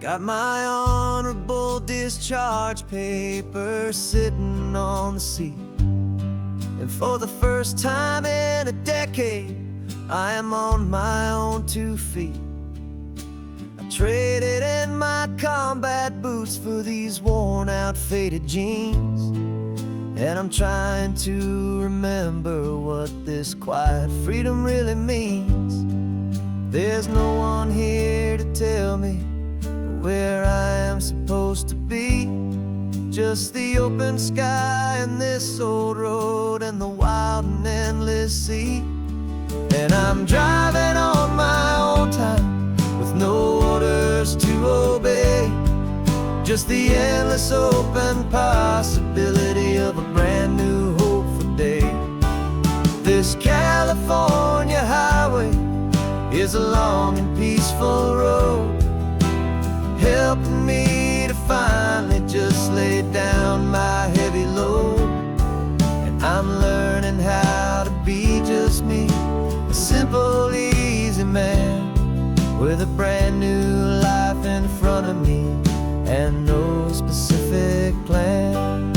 Got my honorable discharge paper sitting on the seat, and for the first time in a decade, I am on my own 2 feet. I traded in my combat boots for these worn out faded jeans, and I'm trying to remember what this quiet freedom really means. There's no one here to tell me where I am supposed to be, just the open sky and this old road and the wild and endless sea. And I'm driving on my own time with no orders to obey, just the endless open possibility of a brand new hopeful day. This California highway is a long and peaceful road, helping me to finally just lay down my heavy load. And I'm learning how to be just me, a simple, easy man with a brand new life in front of me and no specific plan.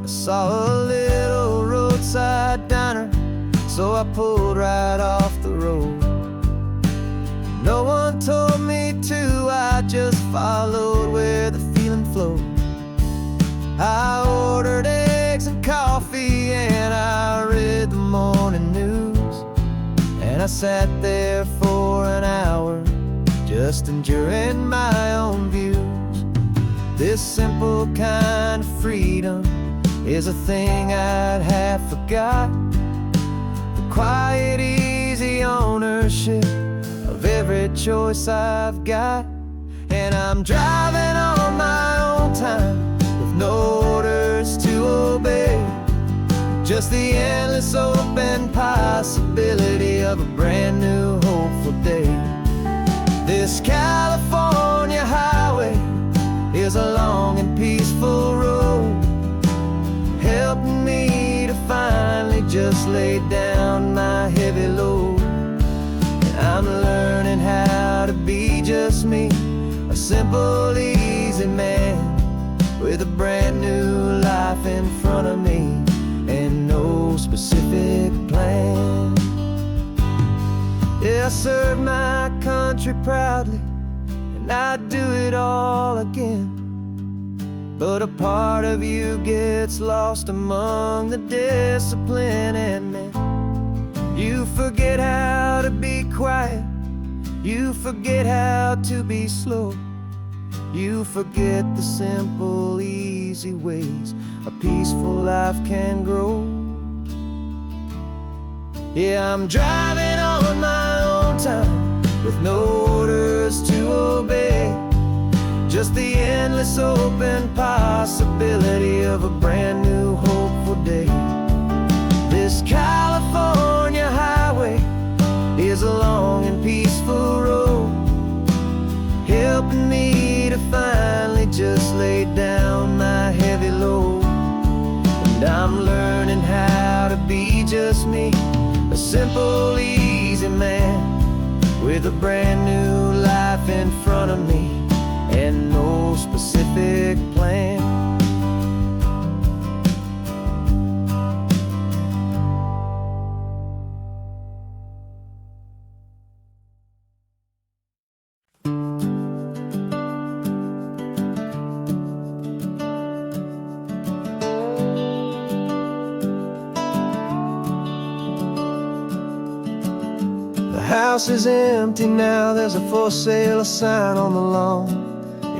I saw a little roadside diner, so I pulled right off the road. No one told me to, I just followed where the feeling flowed. I ordered eggs and coffee and I read the morning news, and I sat there for an hour just enduring my own views. This simple kind of freedom is a thing I'd have forgot, the quiet, easy ownership of every choice I've got. And I'm driving on my own time with no orders to obey, just the endless open possibility of a brand new hopeful day. This California highway is a long and peaceful road, helping me to finally just lay down my heavy load. I'm learning how to be just me, a simple, easy man with a brand new life in front of me and no specific plan. Yeah, I served my country proudly and I'd do it all again, but a part of you gets lost among the discipline, and then you forget how to be quiet, you forget how to be slow, you forget the simple, easy ways a peaceful life can grow. Yeah, I'm driving on my own time with no orders to obey, just the endless open possibility of a brand new hopeful day. This California highway is a long and peaceful road, helping me to finally just lay down my heavy load. And I'm learning how to be just me, a simple, easy man with a brand new life in front of me and no specific plan. The house is empty now, there's a for sale sign on the lawn.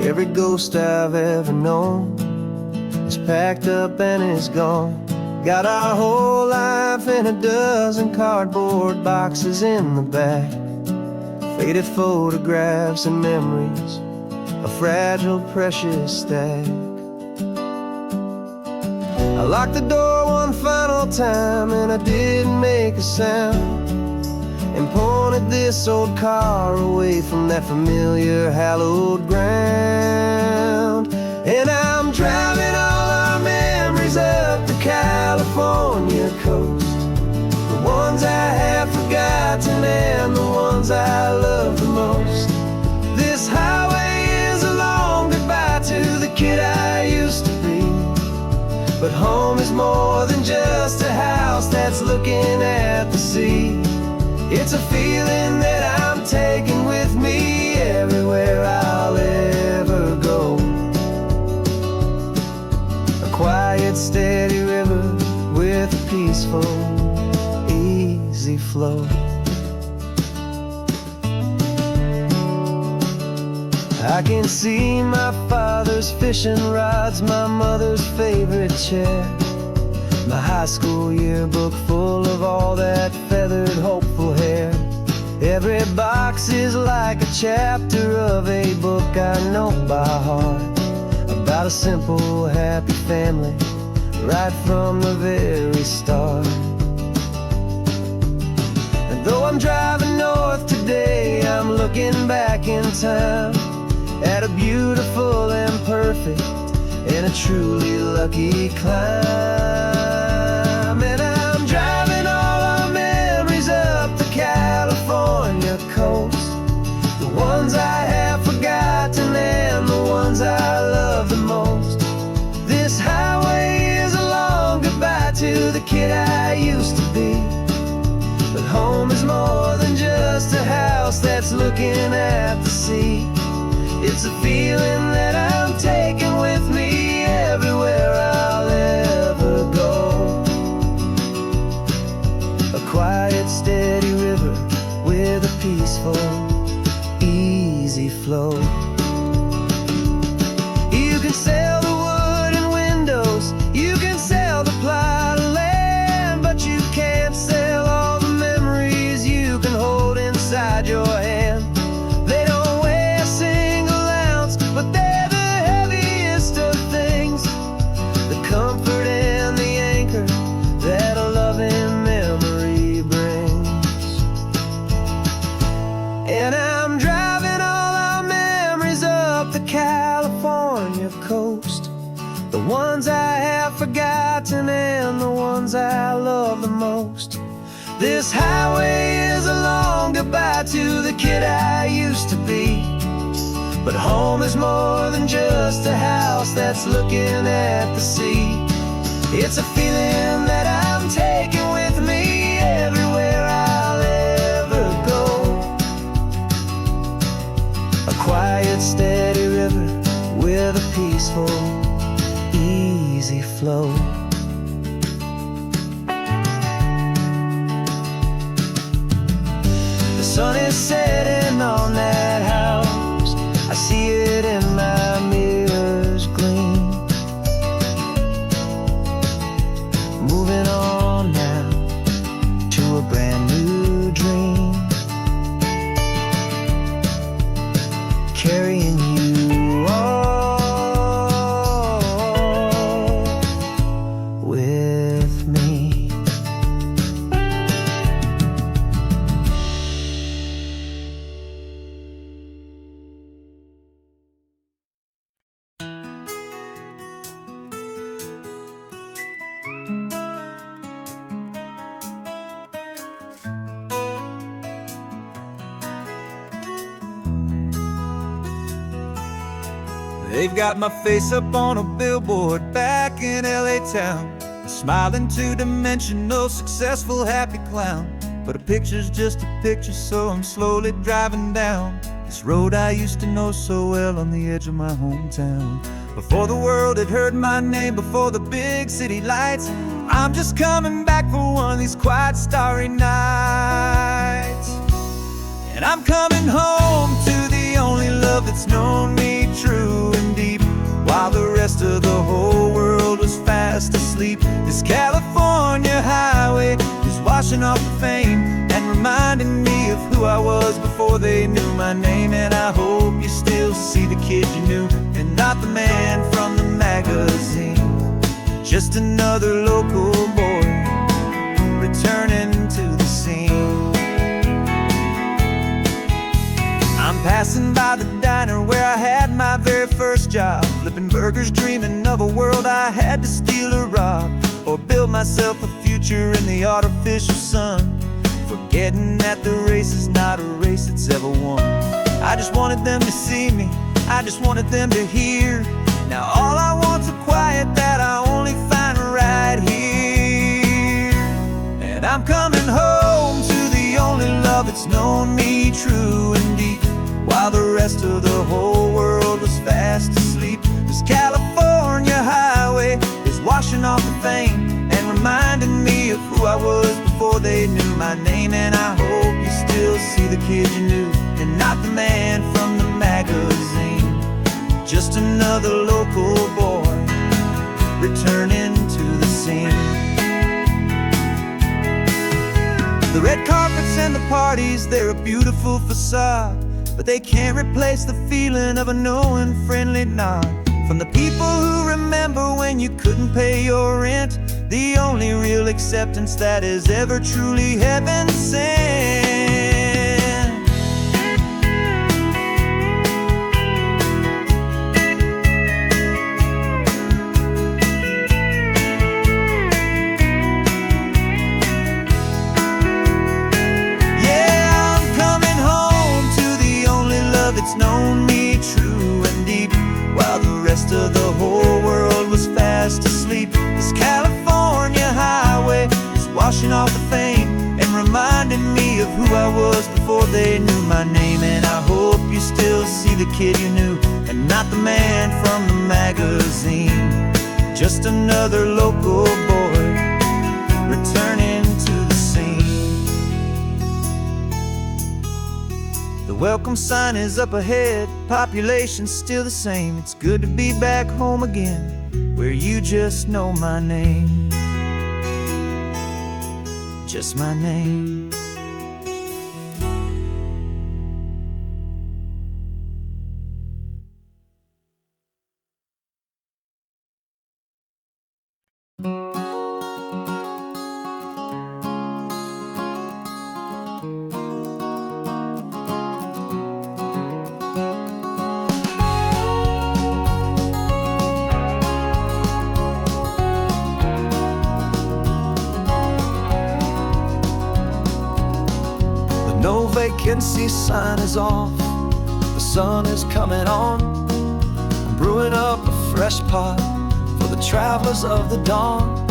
Every ghost I've ever known is packed up and is gone. Got our whole life in a dozen cardboard boxes in the back, faded photographs and memories, a fragile, precious stack. I locked the door one final time and I didn't make a sound, and pointed this old car away from that familiar hallowed ground. And I'm driving all our memories up the California coast, the ones I have forgotten forgotten and the ones I love the most. This highway is a long goodbye to the kid I used to be. But home is more than just a house that's looking at the sea. It's a feeling that I'm taking with me everywhere I'll ever go. A quiet, steady river with a peaceful, easy flow. I can see my father's fishing rods, my mother's favorite chair, my high school yearbook full of all that feathered, hopeful hair. Every box is like a chapter of a book I know by heart, about a simple, happy family right from the very start. And though I'm driving north today, I'm looking back in time at a beautiful and perfect and a truly lucky climb. And I'm driving all our memories up the California coast, the ones I have forgotten and the ones I love the most. This highway is a long goodbye to the kid I used to be. But home is more than just a house that's looking at the sea. It's a feeling that I'm taking with me everywhere I'll ever go. A quiet, steady river with a peaceful, easy flow. You can sail the wood and windows, you can sail the plot of land, but you can't sail all the memories you can hold inside your hand. They don't weigh a single ounce, but they're the heaviest of things, the comfort and the anchor that a loving memory brings. And I'm driving all our memories up the California coast, the ones I have forgotten and the ones I love the most. This highway is a long goodbye to the kid I used to be. But home is more than just a house that's looking at the sea. It's a feeling that I'm taking with me everywhere I'll ever go. A quiet, steady river with a peaceful, easy flow. The sun is setting on that house, I see it in my mirror's gleam. Moving on now to a brand new dream, carrying you all with me. They've got my face up on a billboard back in LA town, a smiling two-dimensional, successful, happy clown. But a picture's just a picture, so I'm slowly driving down this road I used to know so well on the edge of my hometown. Before the world had heard my name, before the big city lights, I'm just coming back for one of these quiet, starry nights. And I'm coming home to the only love that's known me true and deep, while the rest of the whole world was fast asleep. This California highway is washing off the fame and reminding me of who I was before they knew my name. And I hope you still see the kid you knew and not the man from the magazine. Just another local boy returning to the scene. I'm passing by the diner where I had my very first job, flipping burgers, dreaming of a world I had to steal or rob, or build myself a future in the artificial sun. forgetting that the race is not a race that's ever won. I just wanted them to see me, I just wanted them to hear. Now all I want's a quiet that I only find right here. And I'm coming home to the only love that's known me true and deep, while the rest of the whole world was fast asleep. This California highway is washing off the fame and reminding me of who I was before they knew my name. And I hope you still see the kid you knew, and not the man from the magazine. Just another local boy returning to the scene. The red carpets and the parties, they're a beautiful facade, but they can't replace the feeling of a knowing friendly nod from the people who remember when you couldn't pay your rent. The only real acceptance that is ever truly heaven sent. It's known me true and deep, while the rest of the whole world was fast asleep. This California highway is washing off the fame and reminding me of who I was before they knew my name. And I hope you still see the kid you knew, and not the man from the magazine. Just another local boy returning to the scene. The welcome sign is up ahead, population's still the same. It's good to be back home again, where you just know my name. Just my name. No vacancy sign is off, the sun is coming on. I'm brewing up a fresh pot for the travelers of the dawn.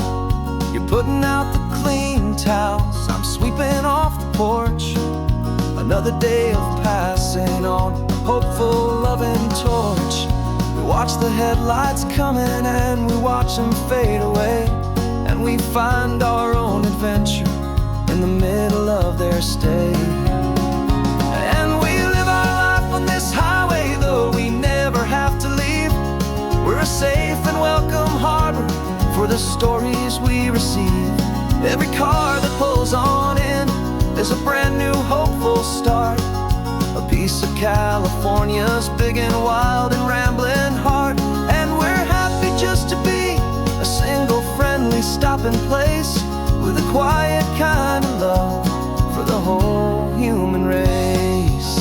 You're putting out the clean towels, I'm sweeping off the porch. Another day of passing on a hopeful, loving torch. We watch the headlights coming and we watch them fade away, and we find our own adventure in the middle of their stay. And we live our life on this highway, though we never have to leave. We're a safe and welcome harbor for the stories we receive. Every car that pulls on in is a brand new hopeful start, a piece of California's big and wild and rambling heart. And we're happy just to be a single friendly stopping place, with a quiet kind of love for the whole human race.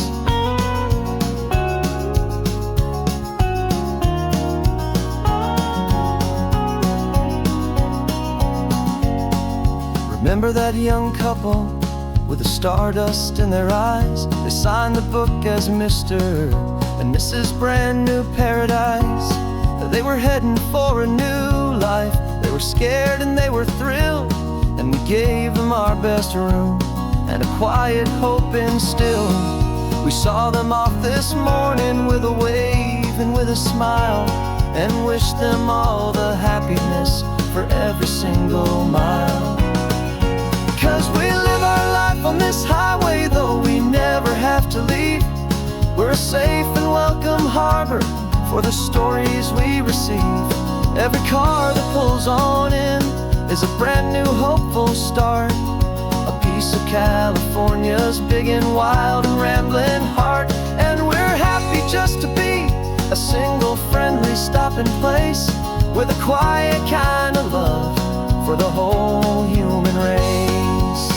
Remember that young couple with the stardust in their eyes? They signed the book as Mr. and Mrs. Brand New Paradise. They were heading for a new life. They were scared and they were thrilled, and we gave them our best room and a quiet hope instilled. We saw them off this morning with a wave and with a smile, and wished them all the happiness for every single mile. 'Cause we live our life on this highway, though we never have to leave. We're a safe and welcome harbor for the stories we receive. Every car that pulls on in is a brand new hopeful start, a piece of California's big and wild and rambling heart. And we're happy just to be a single friendly stopping place, with a quiet kind of love for the whole human race.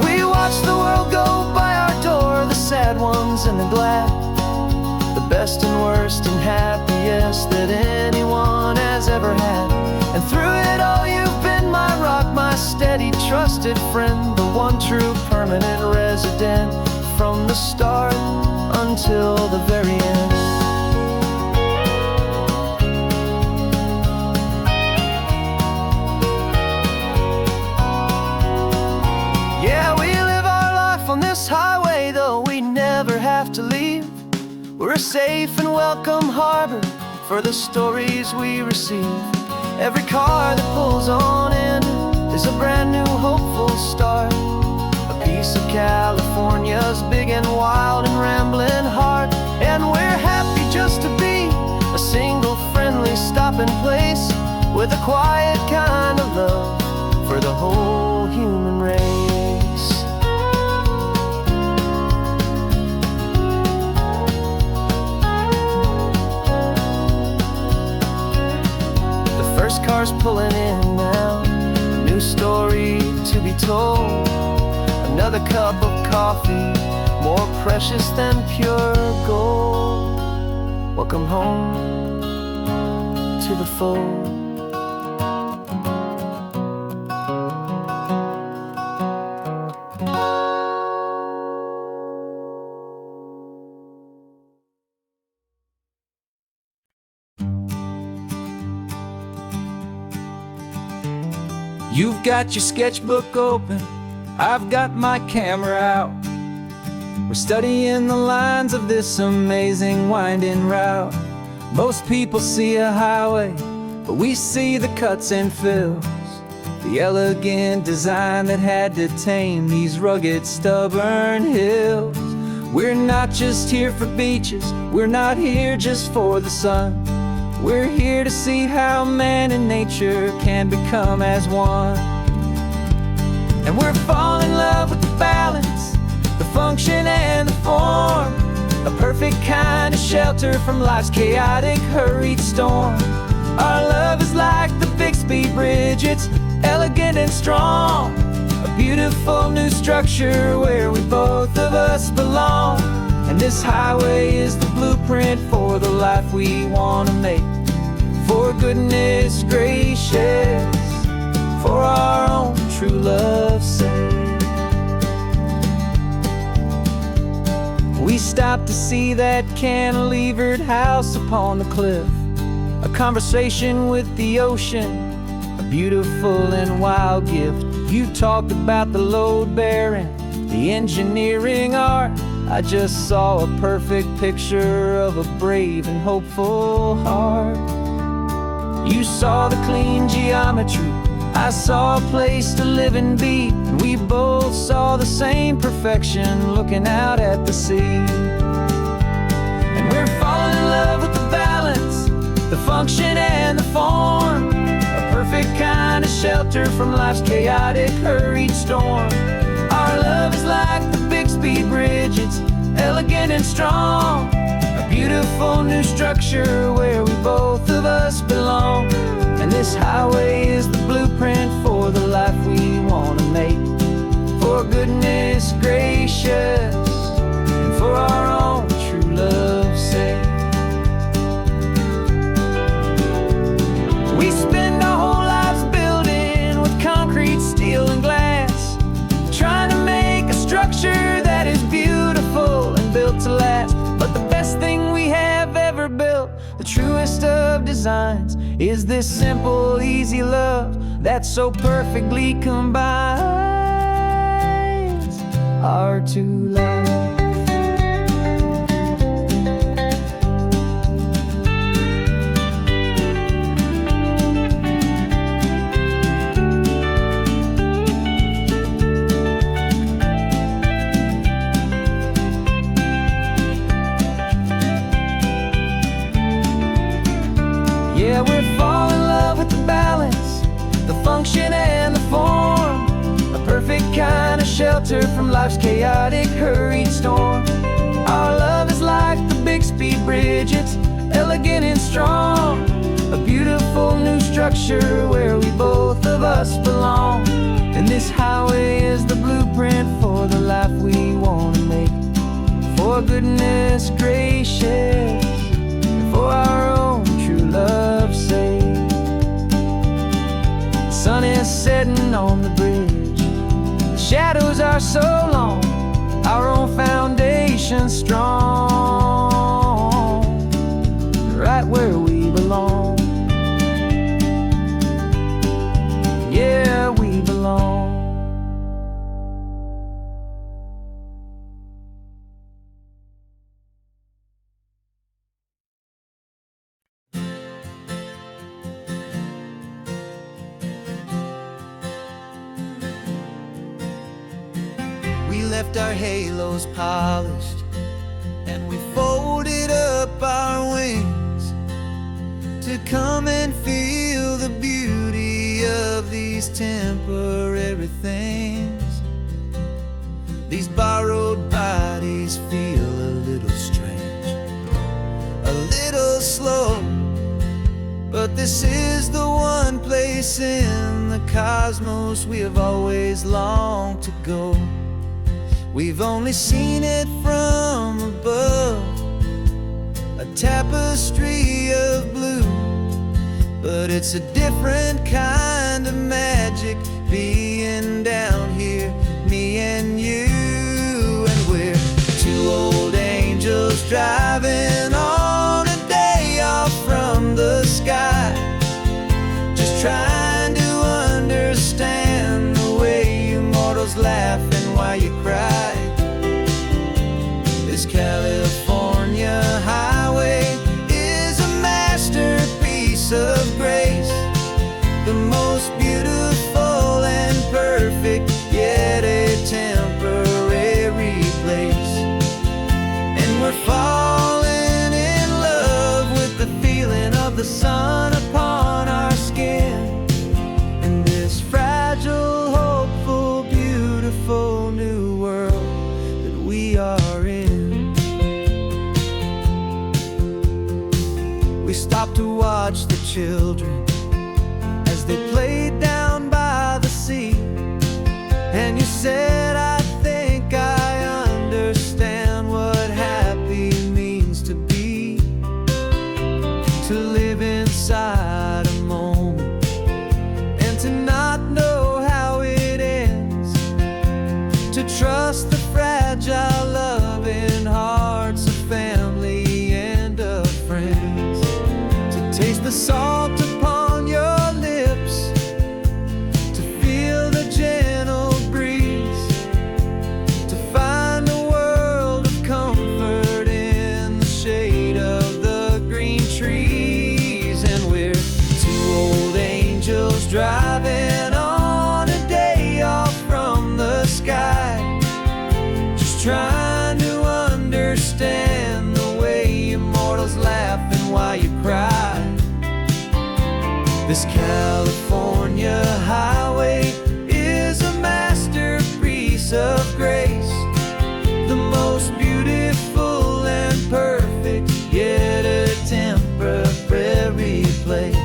We watch the world go by our door, the sad ones and the glad, the best and worst and happiest that anyone has ever had. And through it all you've been my rock, my trusted friend, the one true permanent resident, from the start until the very end. Yeah, we live our life on this highway, though we never have to leave. We're a safe and welcome harbor for the stories we receive. Every car that pulls on in is a brand new hopeful start, a piece of California's big and wild and rambling heart. And we're happy just to be a single friendly stopping place, with a quiet kind of love for the whole human race. First car's pulling in now, a new story to be told. Another cup of coffee, more precious than pure gold. Welcome home to the fold. You've got your sketchbook open, I've got my camera out. We're studying the lines of this amazing winding route. Most people see a highway, but we see the cuts and fills, the elegant design that had to tame these rugged, stubborn hills. We're not just here for beaches, we're not here just for the sun. We're here to see how man and nature can become as one. And we're falling in love with the balance, the function and the form, a perfect kind of shelter from life's chaotic, hurried storm. Our love is like the Bixby Bridge, it's elegant and strong, a beautiful new structure where we both of us belong. And this highway is the blueprint for the life we want to make. For goodness gracious, for our own true love's sake. We stopped to see that cantilevered house upon the cliff, a conversation with the ocean, a beautiful and wild gift. You talked about the load bearing, the engineering art. I just saw a perfect picture of a brave and hopeful heart. You saw the clean geometry, I saw a place to live and be, and we both saw the same perfection looking out at the sea. And we're falling in love with the balance, the function and the form, a perfect kind of shelter from life's chaotic, hurried storm. Our love is like the Bixby Bridge, it's elegant and strong, a beautiful new structure where we both of us belong. And this highway is the blueprint for the life we want to make. For goodness gracious, and for our own true love's sake. We spend our whole lives building with concrete, steel and glass, trying to make a structure that is beautiful and built to last. But the best thing we have ever built, the truest of designs, is this simple, easy love that so perfectly combines our two lives. Yeah, we're falling in love with the balance, the function and the form, a perfect kind of shelter from life's chaotic, hurried storm. Our love is like the Bixby Bridge, it's elegant and strong, a beautiful new structure where we both of us belong. And this highway is the blueprint for the life we want to make. For goodness gracious, for our own true love's sake. The sun is setting on the bridge, shadows are so long, our own foundation strong, right where we belong. Yeah, we belong. We left our halos polished, and we folded up our wings to come and feel the beauty of these temporary things. These borrowed bodies feel a little strange, a little slow, but this is the one place in the cosmos we have always longed to go. We've only seen it from above, a tapestry of blue, but it's a different kind of magic being down here, me and you. And we're two old angels driving on a day off from the sky, just trying to understand the way you mortals laugh and why you cry. This California highway is a masterpiece of grace, the most beautiful and perfect, yet a temporary place. And we're falling in love with the feeling of the sun upon our skin, in this fragile, hopeful, beautiful new world that we are in. We stopped to watch the children as they played down by the sea, and you said, I think I understand what happy means to be, to live inside a moment and to not know how it ends, to trust the fragile loving hearts of family and of friends, to taste the salt upon your lips, to feel the gentle breeze, to find a world of comfort in the shade of the green trees. And we're two old angels driving on a day off from the sky, just trying to understand the way you mortals laugh and why you cry. This California highway is a masterpiece of grace, the most beautiful and perfect, yet a temporary place.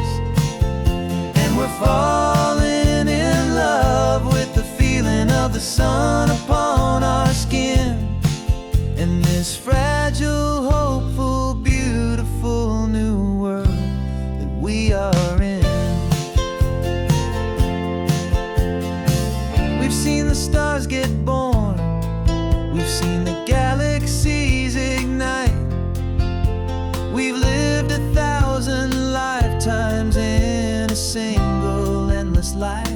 And we're falling in love with the feeling of the sun upon our skin, in this fragile, hopeful, beautiful new world that we are in. We've seen the stars get born, we've seen the galaxies ignite, we've lived 1,000 lifetimes in a single endless life,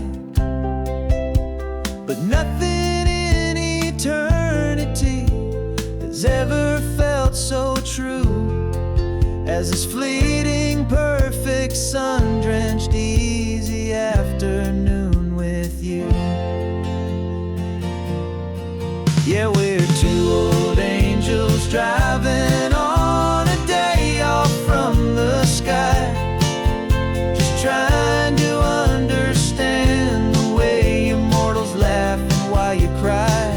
but nothing in eternity has ever felt so true as this fleeting, perfect, sun-drenched, easy afternoon with you. Yeah, we're two old angels driving on a day off from the sky, just trying to understand the way you mortals laugh and why you cry.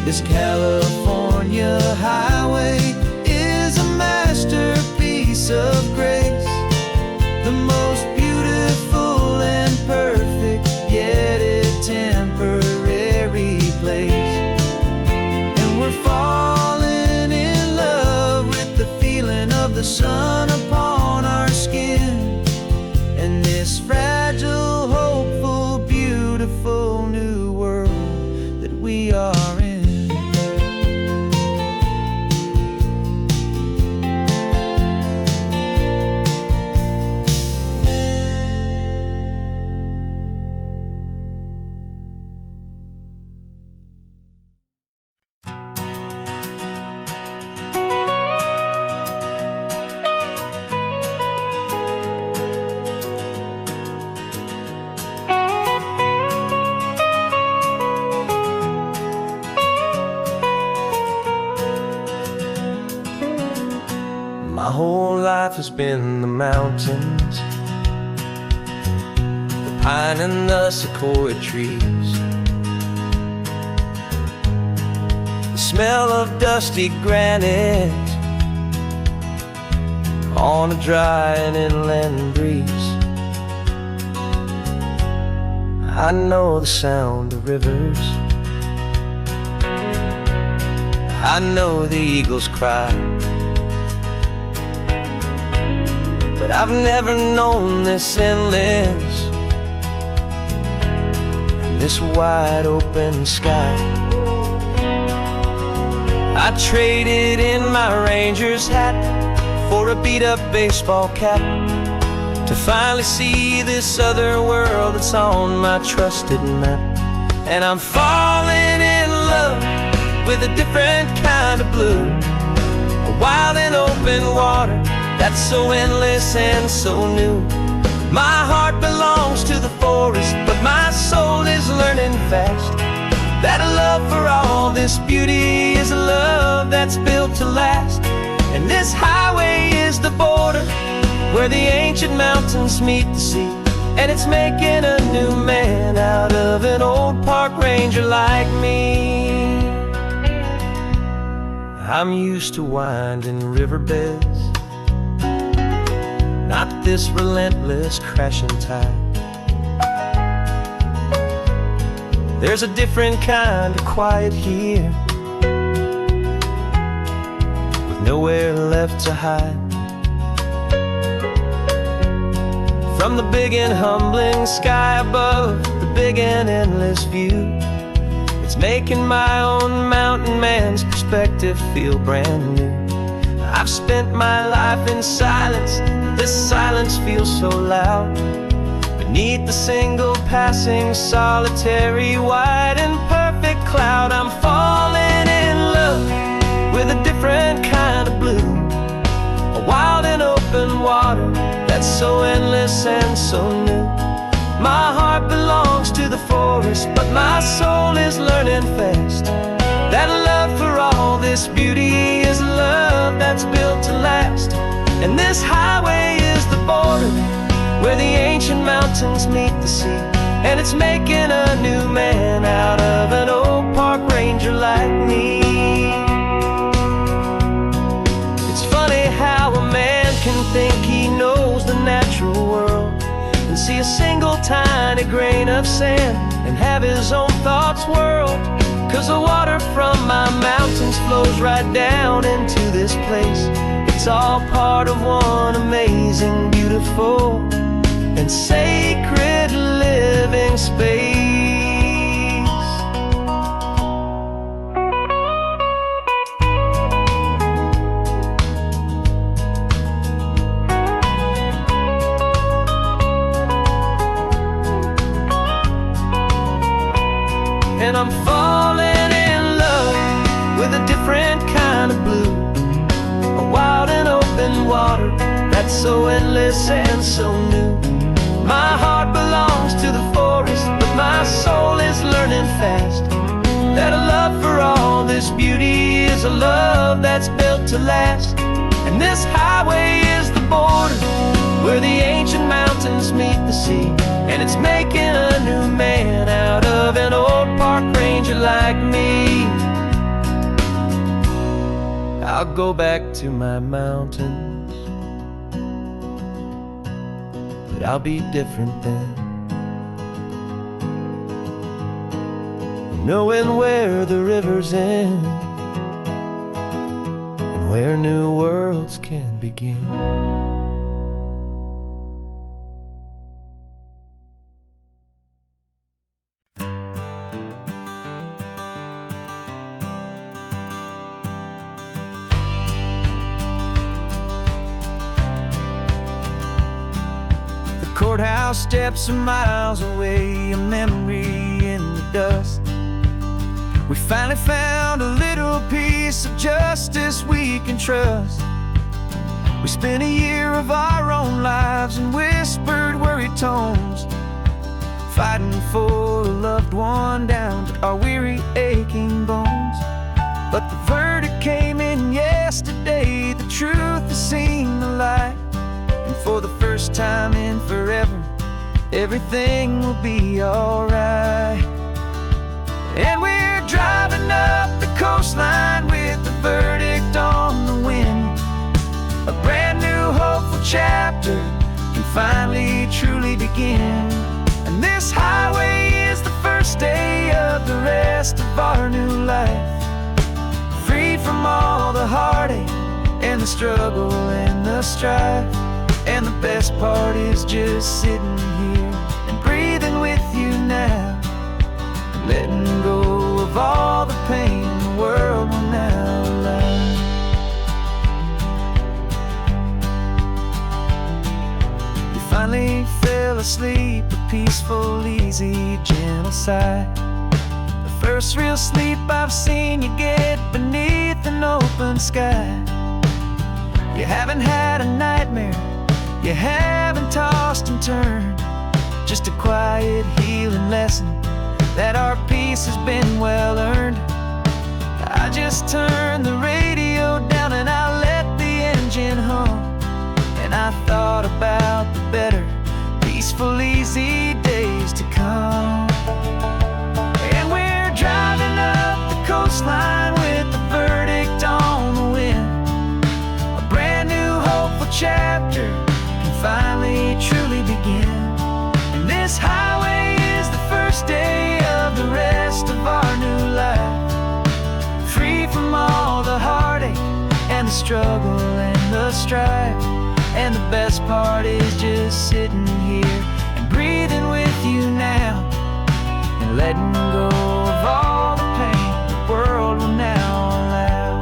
This California highway is a masterpiece of grace, the most beautiful and perfect, yet a temporary place. And we're falling in love with the feeling of the sun upon our skin, and this fragile, hopeful, beautiful new has been the mountains, the pine and the sequoia trees, the smell of dusty granite on a dry and inland breeze. I know the sound of rivers, I know the eagles cry, but I've never known this endless, this wide open sky. I traded in my Ranger's hat for a beat-up baseball cap to finally see this other world that's on my trusted map. And I'm falling in love with a different kind of blue, a wild and open water that's so endless and so new. My heart belongs to the forest, but my soul is learning fast that a love for all this beauty is a love that's built to last. And this highway is the border where the ancient mountains meet the sea, and it's making a new man out of an old park ranger like me. I'm used to winding riverbeds, not this relentless crashing tide. There's a different kind of quiet here, with nowhere left to hide. From the big and humbling sky above, the big and endless view, it's making my own mountain man's perspective feel brand new. I've spent my life in silence, this silence feels so loud. Beneath the single passing solitary white and perfect cloud, I'm falling in love with a different kind of blue, a wild and open water that's so endless and so new. My heart belongs to the forest, but my soul is learning fast that a love for all this beauty is a love that's built to last. And this highway is the border where the ancient mountains meet the sea, and it's making a new man out of an old park ranger like me. It's funny how a man can think he knows the natural world and see a single tiny grain of sand and have his own thoughts whirled. 'Cause the water from my mountains flows right down into this place. It's all part of one amazing, beautiful, and sacred living space. And I'm falling in love with a different kind of blue, a wild and open water that's so endless and so new. My heart belongs to the forest, but my soul is learning fast that a love for all this beauty is a love that's built to last. And this highway is the border where the ancient mountains meet the sea, and it's making a new man out of an old park ranger like me. I'll go back to my mountains, but I'll be different then, knowing where the rivers end and where new worlds can begin. Courthouse steps are miles away, a memory in the dust. We finally found a little piece of justice we can trust. We spent a year of our own lives in whispered, worried tones, fighting for a loved one down to our weary, aching bones. But the verdict came in yesterday, the truth has seen the light. for the first time in forever, everything will be alright. And we're driving up the coastline with the verdict on the wind. A brand new hopeful chapter can finally truly begin. And this highway is the first day of the rest of our new life, freed from all the heartache and the struggle and the strife. And the best part is just sitting here and breathing with you now, letting go of all the pain the world will now allow. You finally fell asleep, a peaceful, easy, gentle sigh. The first real sleep I've seen you get beneath an open sky. You haven't had a nightmare, you haven't tossed and turned, just a quiet healing lesson that our peace has been well earned. I just turned the radio down and I let the engine hum, and I thought about the better, peaceful, easy days to come. And we're driving up the coastline with the verdict on the wind. A brand new hopeful chapter can finally truly begin. And this highway is the first day of the rest of our new life, free from all the heartache and the struggle and the strife. And the best part is just sitting here and breathing with you now, and letting go of all the pain the world will now allow.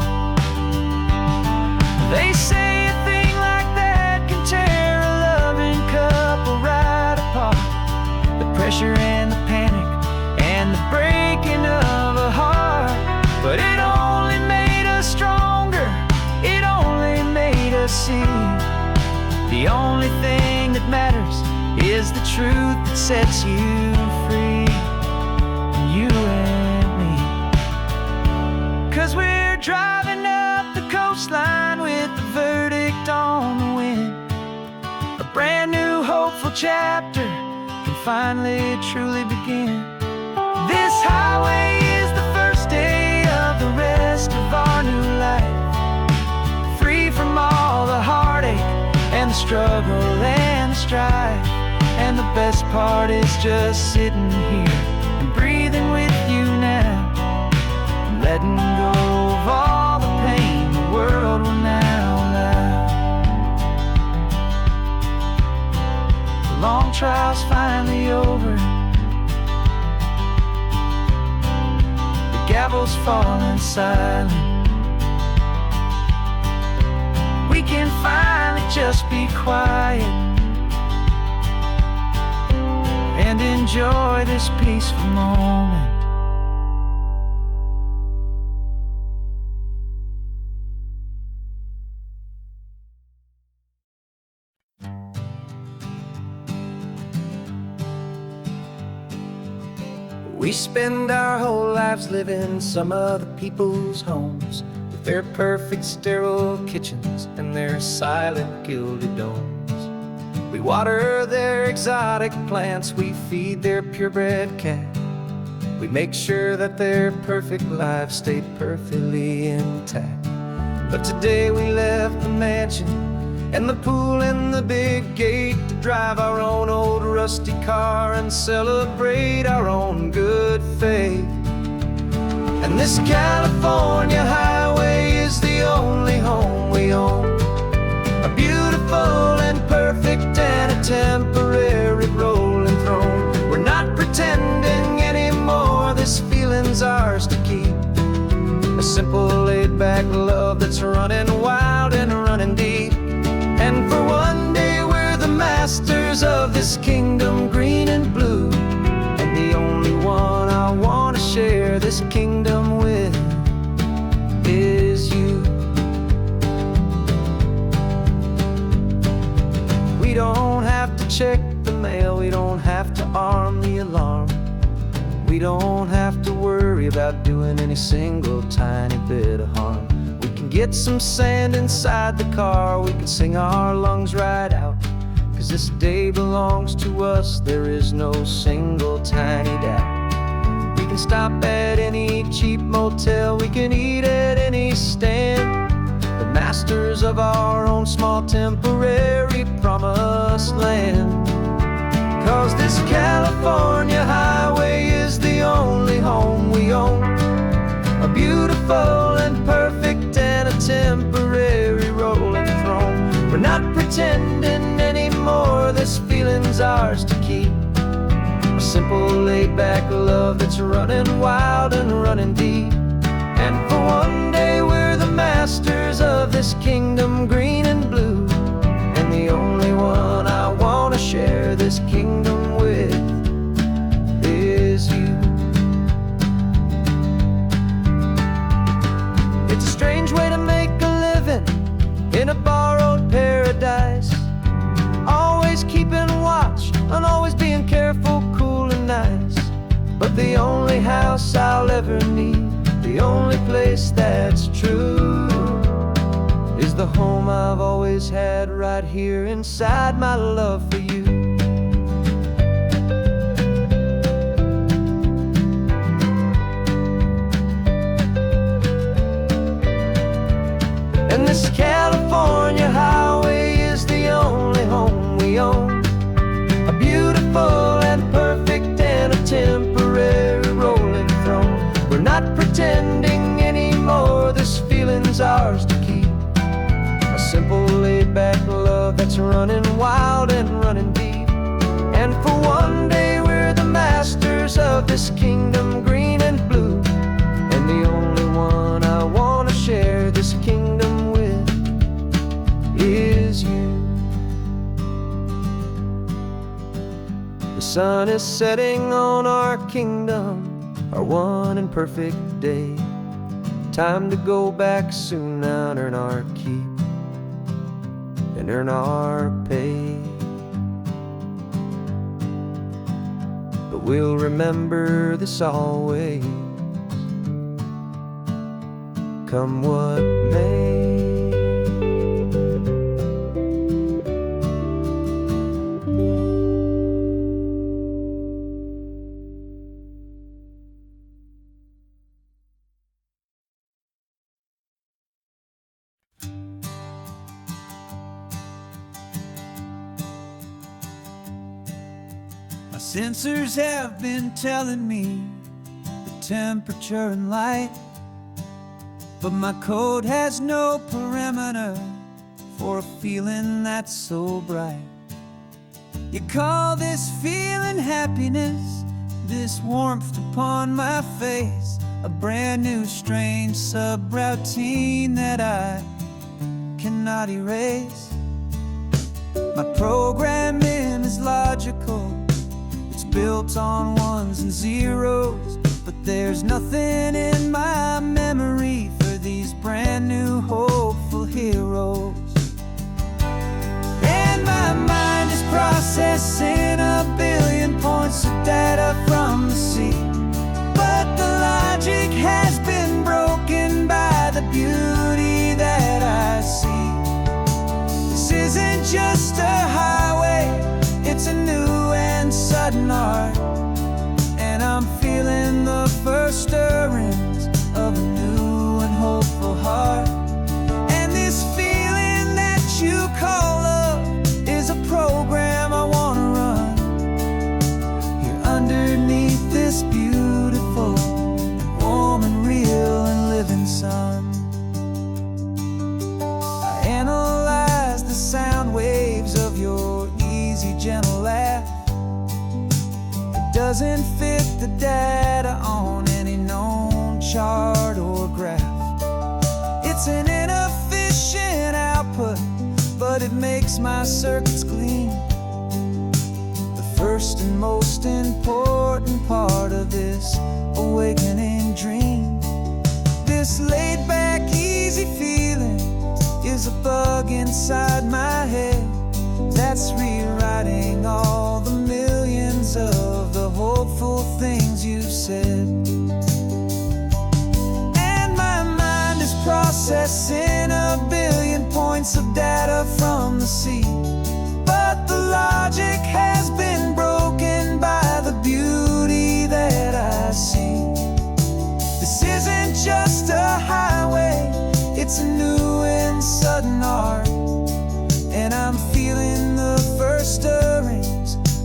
They say a thing like that can tear a loving couple right apart. The pressure and the panic and the breaking of a heart, but it only made us stronger, it only made us see the only thing that matters is the truth that sets you free, you and me. 'Cause we're driving up the coastline with the verdict on the wind. A brand new hopeful chapter can finally truly begin. This highway is the first day of the rest of our new life, free from all the heartache and the struggle and the strife. And the best part is just sitting here and breathing with you now, and letting go of all the pain the world will now allow. The long trial's finally over, the gavel's falling silent. We can finally just be quiet and enjoy this peaceful moment. We spend our whole lives living some other people's homes, with their perfect sterile kitchens and their silent gilded domes. We water their exotic plants, we feed their purebred cat. We make sure that their perfect lives stay perfectly intact. But today we left the mansion and the pool and the big gate to drive our own old rusty car and celebrate our own good faith. And this California highway is the only home we own, a beautiful and perfect and a temporary rolling throne. We're not pretending anymore, this feeling's ours to keep, a simple laid-back love that's running wild and running deep. And for one day we're the masters of this kingdom green and blue, and the only one I want to share this kingdom with is you. We don't have to check the mail, we don't have to arm the alarm, we don't have to worry about doing any single tiny bit of harm. We can get some sand inside the car, we can sing our lungs right out, 'cause this day belongs to us, there is no single tiny doubt. We can stop at any cheap motel, we can eat at any stand, the masters of our own small temporary promised land. 'Cause this California highway is the only home we own, a beautiful and perfect and a temporary rolling throne. We're not pretending anymore, this feeling's ours to keep, a simple laid-back love that's running wild and running deep. And for one day we're the masters of this kingdom green and blue, and the only one I wanna share this kingdom with is you. It's a strange way to make a living in a borrowed paradise, always keeping watch and always being careful, cool and nice. But the only house I'll ever need, the only place that's true, is the home I've always had right here inside my love for you. And this California highway is the only home we own, a beautiful and perfect and a temporary rolling throne. We're not pretending anymore, this feeling's ours to keep, a simple laid-back love that's running wild and running deep. And for one day we're the masters of this kingdom green and blue, and the only one I wanna share this kingdom with is you. The sun is setting on our kingdom, our one and perfect day. Time to go back soon now and earn our keep and earn our pay. But we'll remember this always, come what may. My sensors have been telling me the temperature and light, but my code has no parameter for a feeling that's so bright. You call this feeling happiness, this warmth upon my face, a brand new strange subroutine that I cannot erase. My programming is logical, it's built on ones and zeros, but there's nothing in my memory for these brand new hopeful heroes. And my mind is processing a billion points of data from the sea, but the logic has been broken by the beauty that I see. This isn't just a highway, it's a new and sudden art, and I'm feeling the first stirrings of a new and hopeful heart. And this feeling that you call love is a program I wanna run here underneath this beautiful, warm and real and living sun. I analyze the sound waves of your easy, gentle laugh. It doesn't fit the data on any known chart or graph. It's an inefficient output, but it makes my circuits clean. The first and most important part of this awakening dream. This laid-back, easy feeling is a bug inside my head that's rewriting all the millions of the hopeful things you've said. And my mind is processing a billion points of data from the sea, but the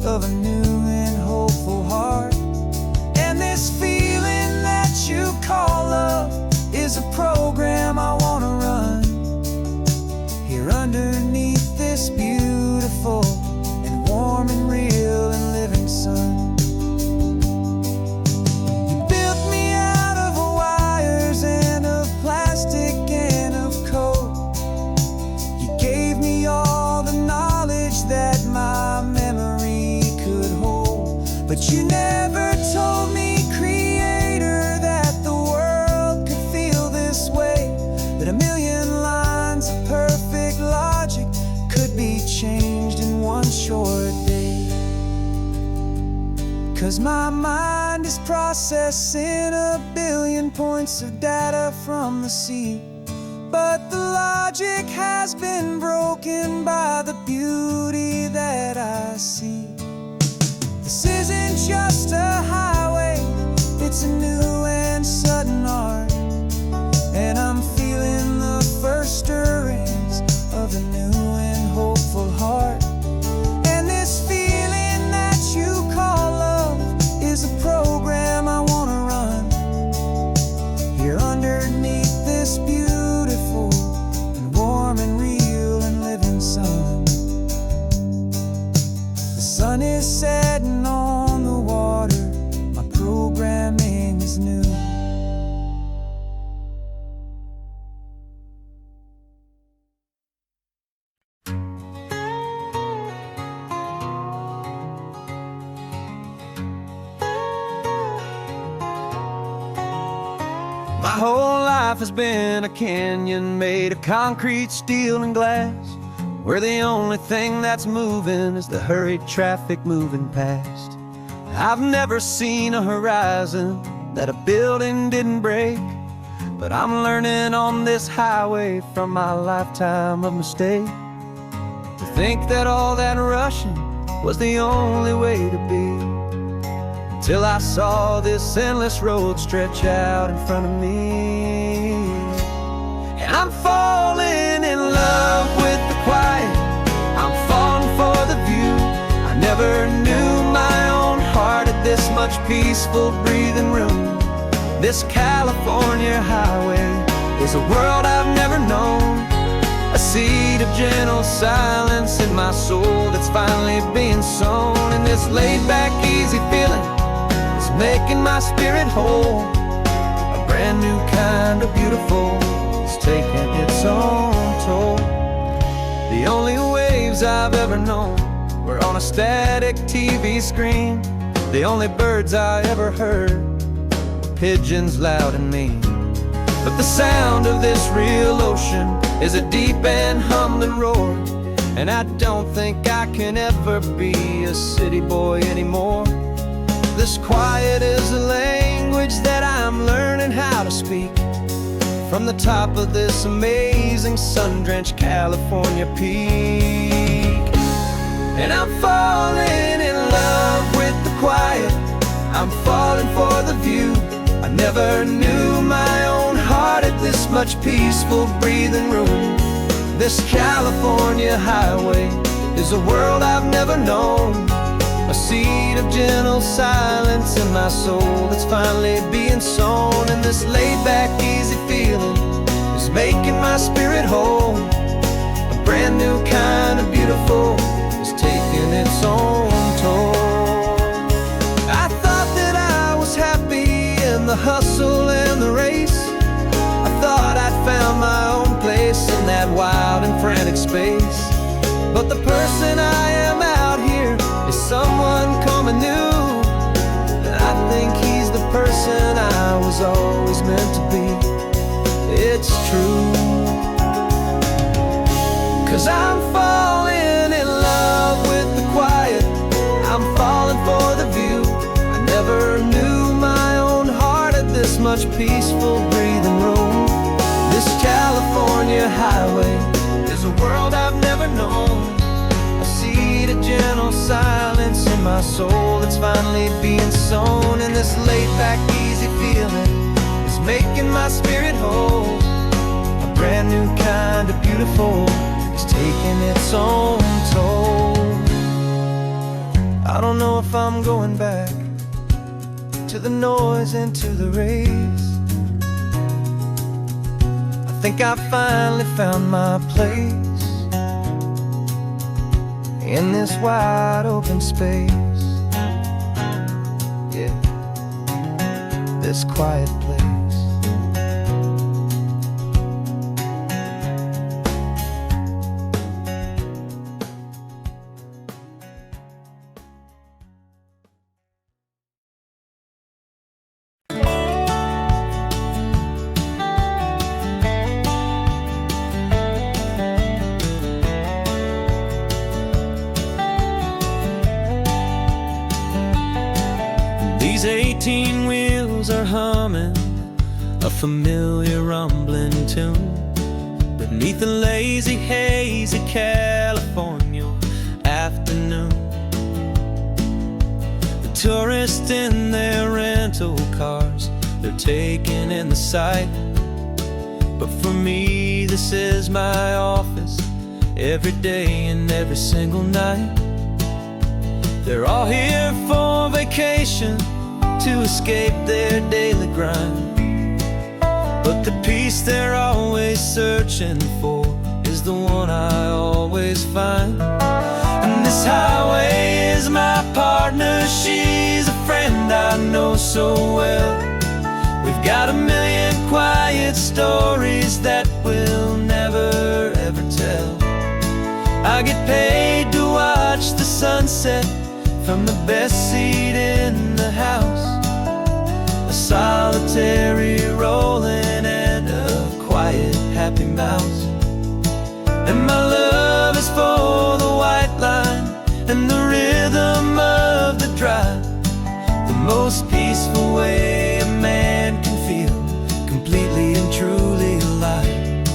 of a new and hopeful heart. And this feeling that you call love is a program I wanna run here underneath this beautiful and warm and real and living sun. You built me out of wires and of plastic and of coal. You gave me all the knowledge that my memory could hold, but you never told me, Creator, that the world could feel this way, that a million lines of perfect logic could be changed in one short day. 'Cause my mind is processing a billion points of data from the sea, but the logic has been broken by the beauty that I see. This isn't just a highway, it's a new and sudden art, and I'm feeling the first stirrings of a new and hopeful heart. And this feeling that you call love is a program I wanna run here underneath this beautiful and warm and real and living sun. The sun is setting on the water, my programming is new. My whole life has been a canyon made of concrete, steel, and glass, where the only thing that's moving is the hurried traffic moving past. I've never seen a horizon that a building didn't break, but I'm learning on this highway from my lifetime of mistake to think that all that rushing was the only way to be, till I saw this endless road stretch out in front of me. And I'm falling in love with the quiet, I'm falling for the view. I never knew my own heart had this much peaceful breathing room. This California highway is a world I've never known, a seed of gentle silence in my soul that's finally being sown. And this laid-back, easy feeling is making my spirit whole. A brand new kind of beautiful is taking its own toll. The only waves I've ever known were on a static TV screen. The only birds I ever heard were pigeons loud and mean. But the sound of this real ocean is a deep and humbling roar, and I don't think I can ever be a city boy anymore. This quiet is a language that I'm learning how to speak from the top of this amazing sun-drenched California peak. And I'm falling in love with the quiet, I'm falling for the view. I never knew my own heart had this much peaceful breathing room. This California highway is a world I've never known, a seed of gentle silence in my soul that's finally being sown. And this laid-back, easy feeling is making my spirit whole. A brand new kind of beautiful is taking its own toll. I thought that I was happy in the hustle and the race. I thought I'd found my own place in that wild and frantic space. But the person I am out here is someone coming new, and I think he's the person I was always meant to be. It's true, 'cause I'm falling in love with the quiet, I'm falling for the view. I never knew my own heart had this much peaceful breathing room. This California highway is a world I've never known, a seed of gentle silence in my soul that's finally being sown. And this laid-back, easy feeling is making my spirit whole. A brand new kind of beautiful is taking its own toll. I don't know if I'm going back to the noise and to the race. I think I finally found my place in this wide open space. Yeah, this quiet place. These 18 wheels are humming a familiar rumbling tune beneath the lazy haze of California afternoon. The tourists in their rental cars, they're taking in the sight. But for me, this is my office every day and every single night. They're all here for vacation, to escape their daily grind. But the peace they're always searching for is the one I always find. And this highway is my partner, she's a friend I know so well. We've got a million quiet stories that we'll never ever tell. I get paid to watch the sunset from the best seat in the house, a solitary rolling and a quiet happy mouse. And my love is for the white line and the rhythm of the drive, the most peaceful way a man can feel completely and truly alive.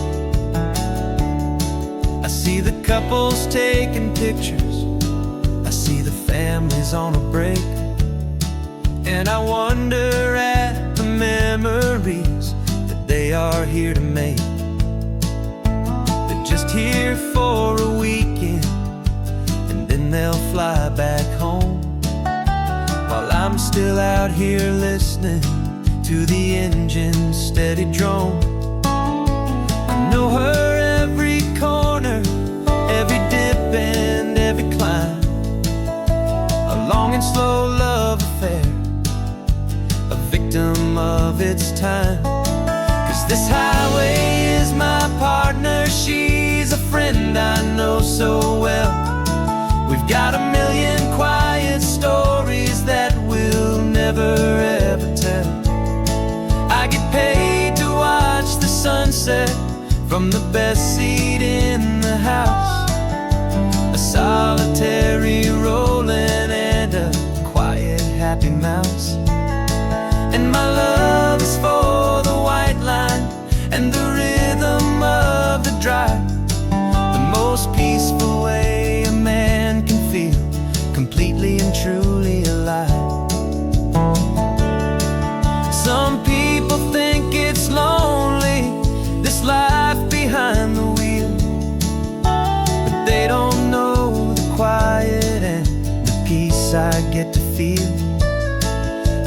I see the couples taking pictures, I see the families on a break, and I wonder at the memories that they are here to make. They're just here for a weekend and then they'll fly back home, while I'm still out here listening to the engine's steady drone. I know her every corner, every dip and every climb, a long and slow love affair, a victim of its time. 'Cause this highway is my partner, she's a friend I know so well. We've got a million quiet stories that we'll never ever tell. I get paid to watch the sunset from the best seat in the house, a solitary rolling and a quiet happy mouse. And my love is for the white line and the rhythm of the drive, the most peaceful way a man can feel completely and truly alive. Some people think it's lonely, this life behind the wheel, but they don't know the quiet and the peace I get to feel.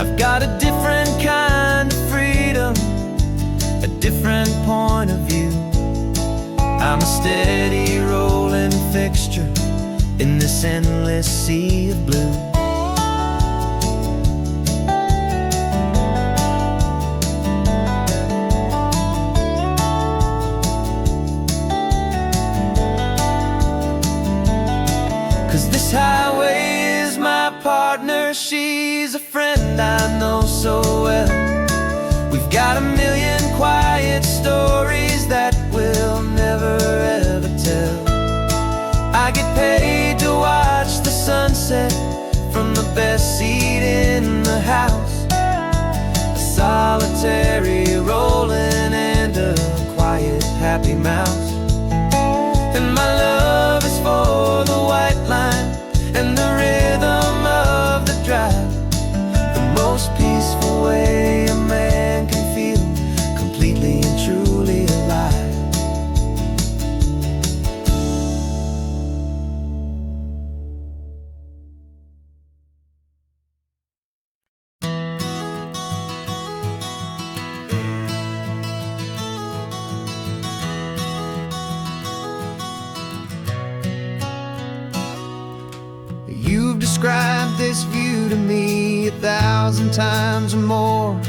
I've got a different kind of freedom, a different point of view. I'm a steady rolling fixture in this endless sea of blue. This highway is my partner, she's a friend I know so well. We've got a million quiet stories that we'll never ever tell. I get paid to watch the sunset from the best seat in the house, a solitary rolling and a quiet happy mouse. And my love is for the white line and the rhythm of the drive, the most peaceful way a man can feel completely and truly alive. You've described this view to me 1,000 times or more.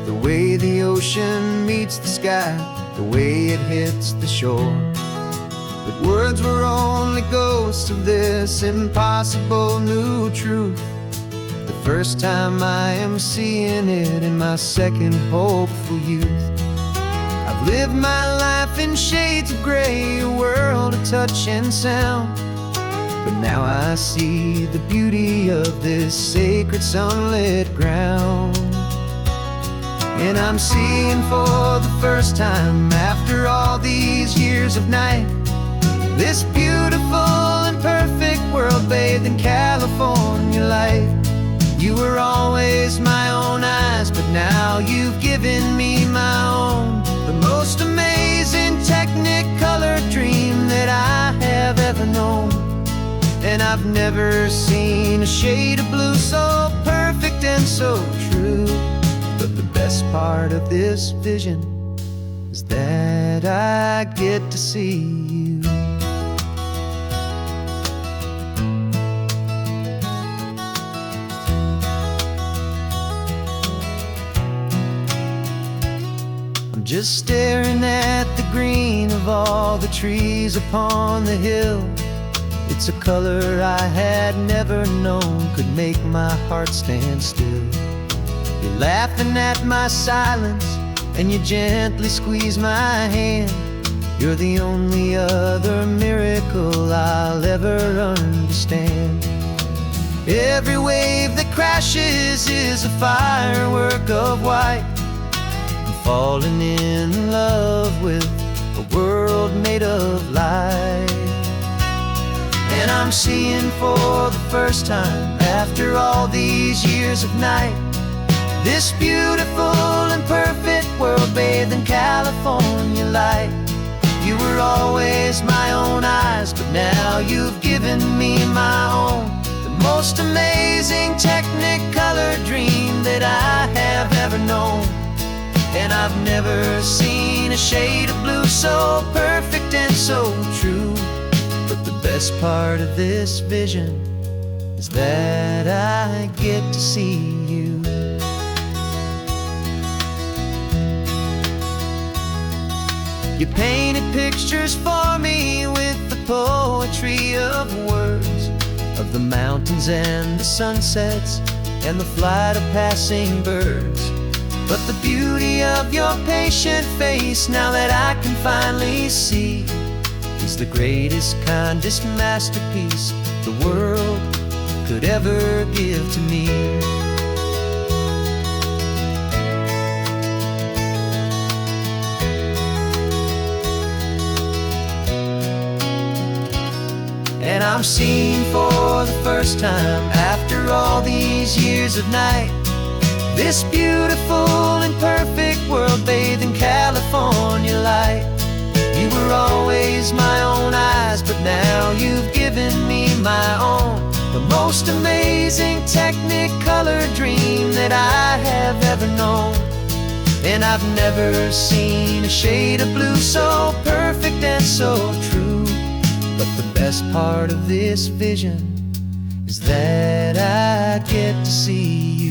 The way the ocean meets the sky, the way it hits the shore. But words were only ghosts of this impossible new truth. The first time I am seeing it in my second hopeful youth. I've lived my life in shades of gray, a world of touch and sound. But now I see the beauty of this sacred sunlit ground. And I'm seeing for the first time, after all these years of night, this beautiful and perfect world bathed in California light. You were always my own eyes, but now you've given me my own. The most amazing technicolor dream that I have ever known. And I've never seen a shade of blue so perfect and so true. But the best part of this vision is that I get to see you. I'm just staring at the green of all the trees upon the hill. It's a color I had never known could make my heart stand still. You're laughing at my silence, and you gently squeeze my hand. You're the only other miracle I'll ever understand. Every wave that crashes is a firework of white. I'm falling in love with a world made of light. And I'm seeing for the first time, after all these years of night, this beautiful and perfect world bathed in California light. You were always my own eyes, but now you've given me my own. The most amazing technicolor dream that I have ever known. And I've never seen a shade of blue so perfect and so true. But the best part of this vision is that I get to see you. You painted pictures for me with the poetry of words, of the mountains and the sunsets and the flight of passing birds. But the beauty of your patient face, now that I can finally see, is the greatest, kindest masterpiece the world could ever give to me. And I'm seeing for the first time, after all these years of night, this beautiful and perfect world bathed in California light. You were always my own eyes, but now you've given me my own. The most amazing technicolor dream that I have ever known. And I've never seen a shade of blue so perfect and so true. But the best part of this vision is that I get to see you.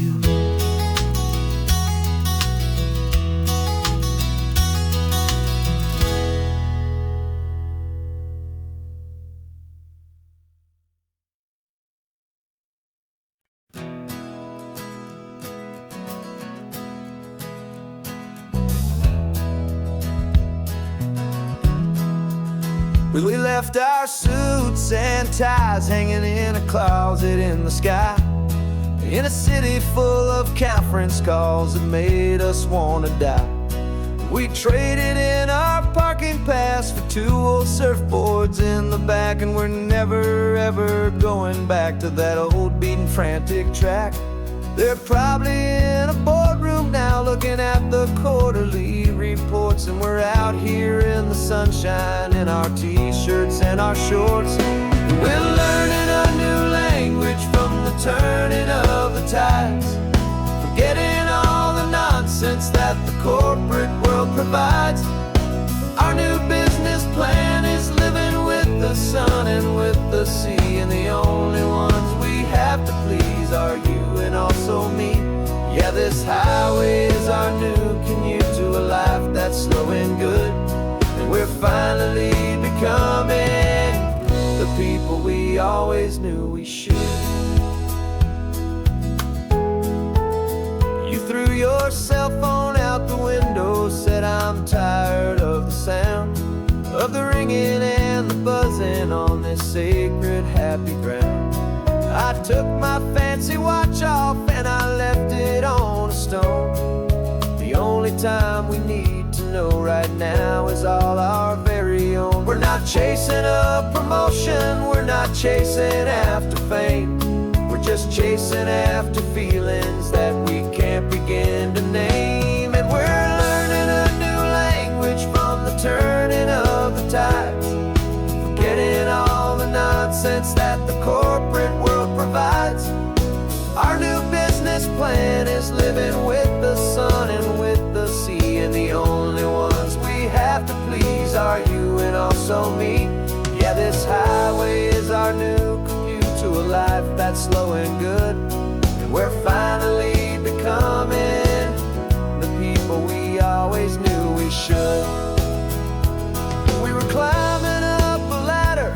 We left our suits and ties hanging in a closet in the sky, in a city full of conference calls that made us wanna die. We traded in our parking pass for 2 old surfboards in the back, and we're never ever going back to that old beaten frantic track. They're probably in a boardroom now looking at the quarterly reports, and we're out here in the sunshine in our t-shirts and our shorts. We're learning a new language from the turning of the tides, forgetting all the nonsense that the corporate world provides. Our new business plan is living with the sun and with the sea, and the only ones we have to please are you and also me. Yeah, this highway is our new commute to a life that's slow and good, and we're finally becoming the people we always knew we should. You threw your cell phone out the window, said I'm tired of the sound of the ringing and the buzzing on this sacred happy ground. I took my fancy watch off and I left it on a stone. The only time we need to know right now is all our very own. We're not chasing a promotion, we're not chasing after fame. We're just chasing after feelings that we can't begin to name. And we're learning a new language from the turning of the tides, forgetting all the nonsense that the corporate world provides. Our new business plan is living with the sun and with the sea, and the only ones we have to please are you and also me. Yeah, this highway is our new commute to a life that's slow and good, and we're finally becoming the people we always knew we should. We were climbing up a ladder,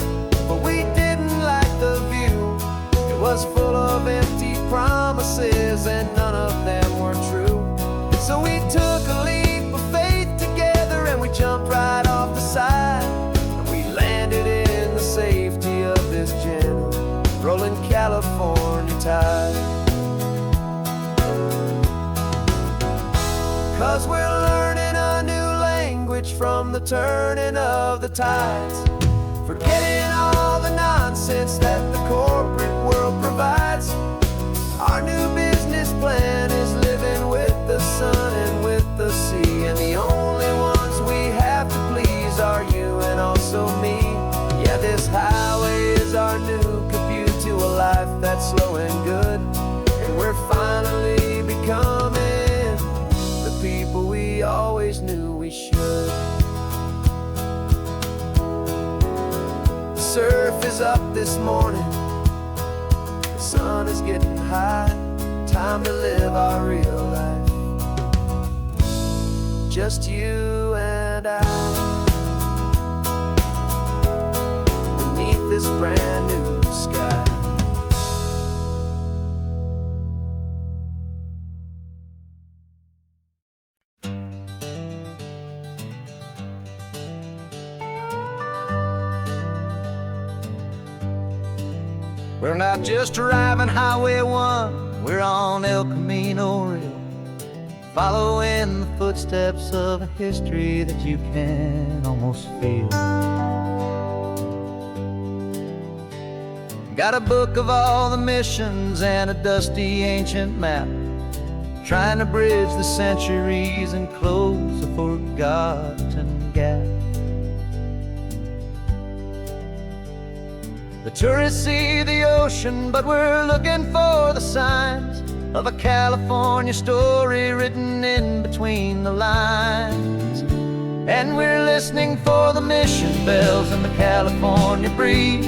but we didn't like the view. It was full of empty promises and none of them were true. So we took a leap of faith together and we jumped right off the side, and we landed in the safety of this gentle rolling California tide. 'Cause we're learning a new language from the turning of the tides, forgetting all the nonsense that the corporate world provides. Our new business plan is living with the sun and with the sea, and the only ones we have to please are you and also me. Yeah, this highway is our new commute to a life that's slow and good, and we're finally becoming the people we always knew we should. The surf is up this morning, the sun is getting high, time to live our real life, just you and I, beneath this brand new sky. We're not just driving Highway 1, we're on El Camino Real, following the footsteps of a history that you can almost feel. Got a book of all the missions and a dusty ancient map, trying to bridge the centuries and close a forgotten gap. The tourists see the ocean, but we're looking for the signs of a California story written in between the lines. And we're listening for the mission bells and the California breeze,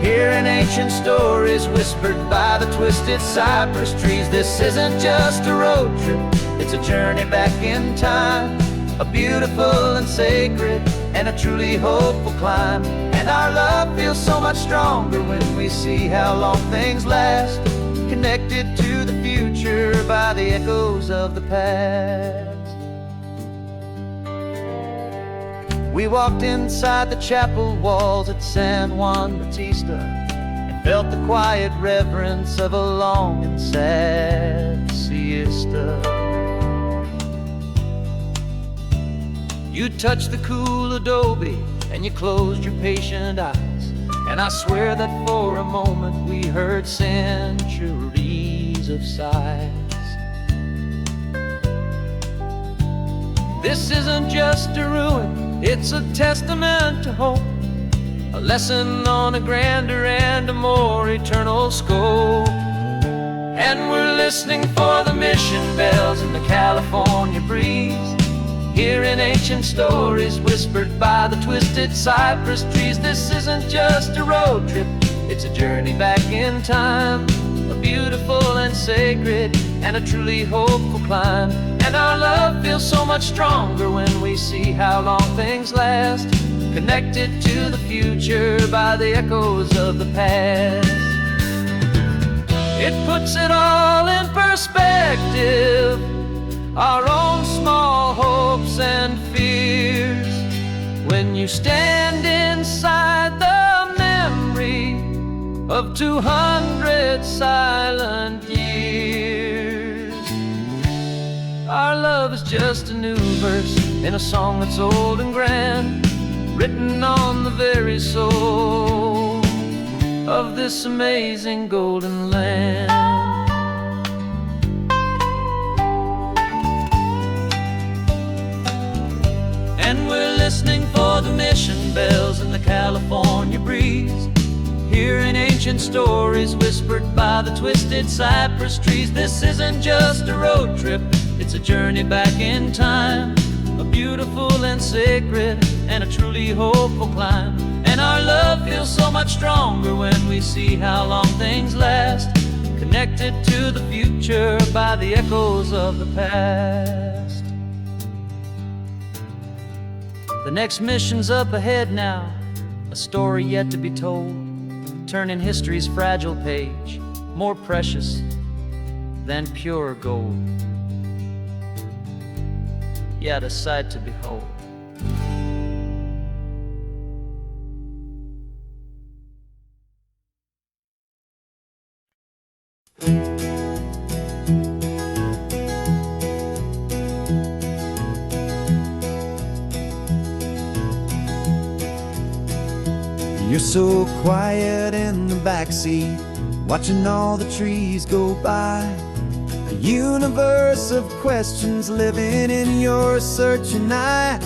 hearing ancient stories whispered by the twisted cypress trees. This isn't just a road trip, it's a journey back in time, a beautiful and sacred and a truly hopeful climb. And our love feels so much stronger when we see how long things last, connected to the future by the echoes of the past. We walked inside the chapel walls at San Juan Bautista and felt the quiet reverence of a long and sad siesta. You touched the cool adobe and you closed your patient eyes, and I swear that for a moment we heard centuries of sighs. This isn't just a ruin, it's a testament to hope, a lesson on a grander and a more eternal scope. And we're listening for the mission bells in the California breeze, hearing ancient stories whispered by the twisted cypress trees. This isn't just a road trip, It's a journey back in time, a beautiful and sacred, and a truly hopeful climb. And our love feels so much stronger when we see how long things last, connected to the future by the echoes of the past. It puts it all in perspective, our own small hopes and fears, when you stand inside the memory of 200 silent years. Our love is just a new verse in a song that's old and grand, written on the very soul of this amazing golden land. And we're listening for the mission bells in the California breeze, hearing ancient stories whispered by the twisted cypress trees. This isn't just a road trip, it's a journey back in time, a beautiful and sacred, and a truly hopeful climb. And our love feels so much stronger when we see how long things last, connected to the future by the echoes of the past. The next mission's up ahead now, a story yet to be told, turning history's fragile page, more precious than pure gold. Yet a sight to behold. You're so quiet in the backseat, watching all the trees go by. A universe of questions living in your searching eye.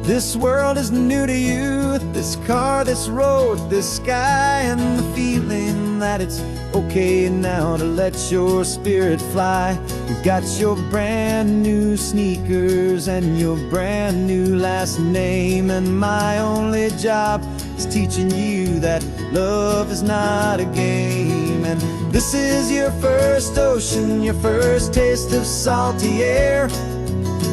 This world is new to you, this car, this road, this sky, and the feeling that it's okay now to let your spirit fly. You've got your brand new sneakers and your brand new last name, and my only job is teaching you that love is not a game. And this is your first ocean, your first taste of salty air,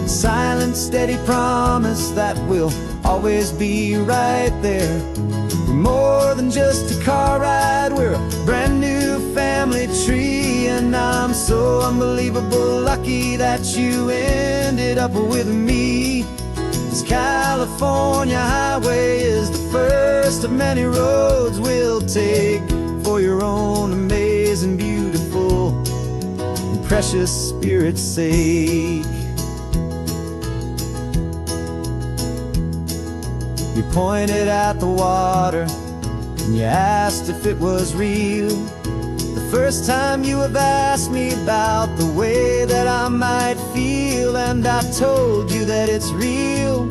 silent, steady promise that we'll always be right there. We're more than just a car ride, we're a brand new family tree, and I'm so unbelievable lucky that you ended up with me. This California highway is the first of many roads we'll take for your own amazing, beautiful, and precious spirit's sake. You pointed at the water and you asked if it was real. The first time you have asked me about the way that I might feel, and I told you that it's real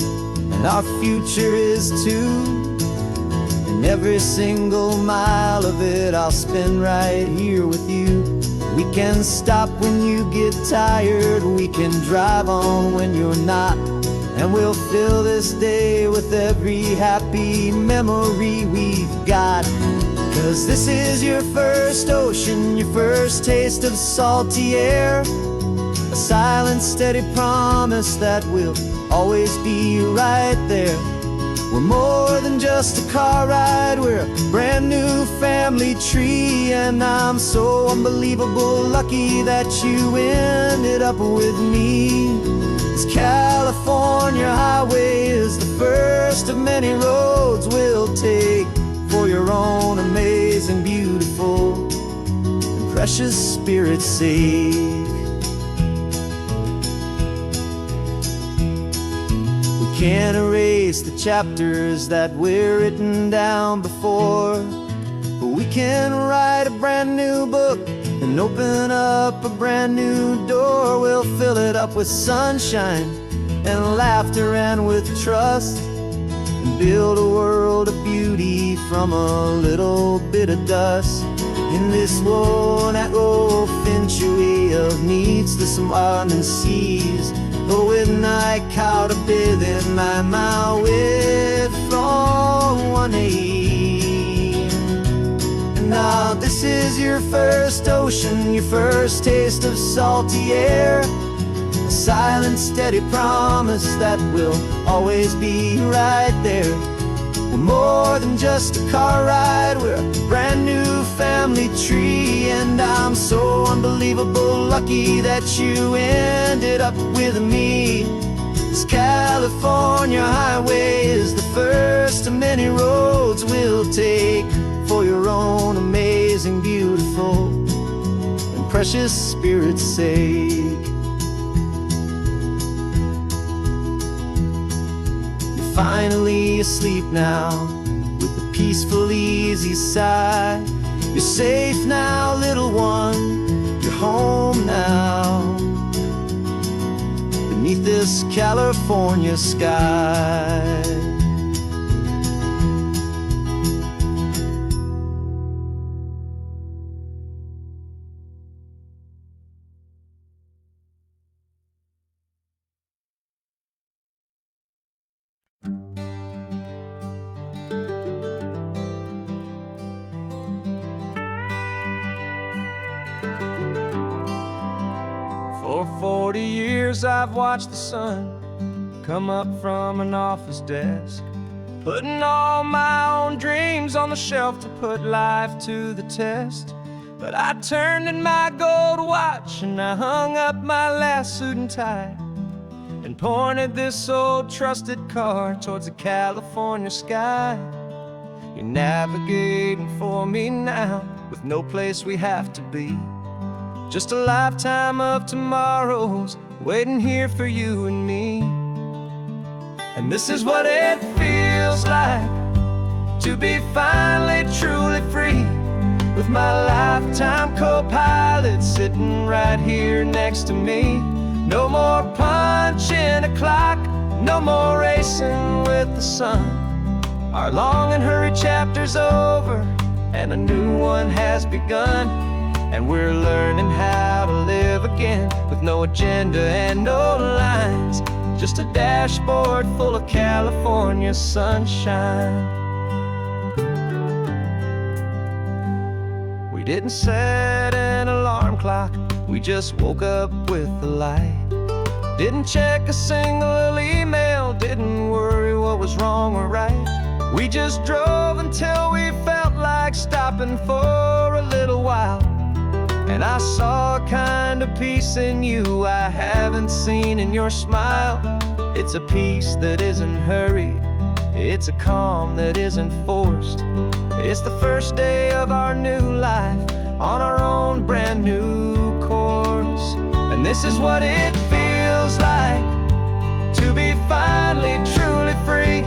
and our future is too. And every single mile of it I'll spend right here with you. We can stop when you get tired, we can drive on when you're not, and we'll fill this day with every happy memory we've got. 'Cause this is your first ocean, your first taste of salty air, a silent, steady promise that we'll always be right there. We're more than just a car ride, we're a brand new family tree, and I'm so unbelievable lucky that you ended up with me. This California highway is the first of many roads we'll take for your own amazing, beautiful, and precious spirit's sake. We can't erase the chapters that we're written down before, but we can write a brand new book and open up a brand new door. We'll fill it up with sunshine and laughter and with trust, and build a world of beauty from a little bit of dust. In this world that finchue of needs the smarten seas, going I caught a bit in my mouth with from one aim. now this is your first ocean, your first taste of salty air. A silent, steady promise that we'll always be right there. We're more than just a car ride, we're a brand new family tree. And I'm so unbelievable lucky that you ended up with me. This California highway is the first of many roads we'll take for your own amazing, beautiful, and precious spirit's sake. You're finally asleep now with a peaceful, easy sigh. You're safe now, little one, you're home now, beneath this California sky. For 40 years I've watched the sun come up from an office desk, putting all my own dreams on the shelf to put life to the test. But I turned in my gold watch and I hung up my last suit and tie, and pointed this old trusted car towards the California sky. You're navigating for me now with no place we have to be, just a lifetime of tomorrows waiting here for you and me. And this is what it feels like to be finally truly free, with my lifetime co-pilot sitting right here next to me. No more punching a clock, no more racing with the sun. Our long and hurried chapter's over and a new one has begun. And we're learning how to live again with no agenda and no lines, just a dashboard full of California sunshine. We didn't set an alarm clock, we just woke up with the light. Didn't check a single email, didn't worry what was wrong or right. We just drove until we felt like stopping for a little while. And I saw a kind of peace in you I haven't seen in your smile. It's a peace that isn't hurried, it's a calm that isn't forced. It's the first day of our new life on our own brand new course. And this is what it feels like to be finally truly free,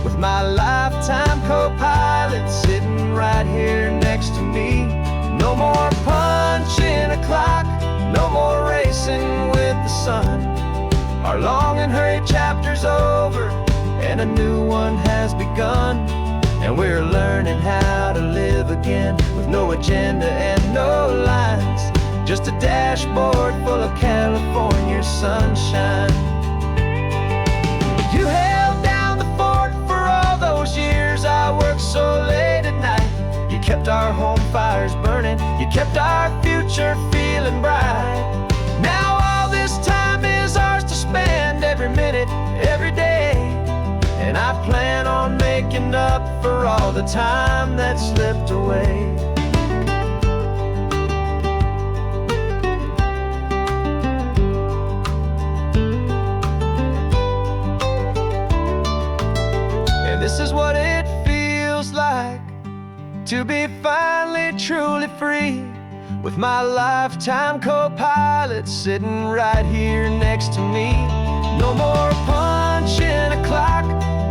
with my lifetime co-pilot sitting right here next to me. No more punching a clock, no more racing with the sun. Our long and hurried chapter's over and a new one has begun. And we're learning how to live again with no agenda and no lines, just a dashboard full of California sunshine. You held down the fort for all those years I worked so late at night. You kept our home fires burning, you kept our future feeling bright. Now all this time is ours to spend, every minute, every day. And I plan on making up for all the time that slipped away. And this is what it feels like to be finally truly free, with my lifetime co-pilot sitting right here next to me. No more punching a clock,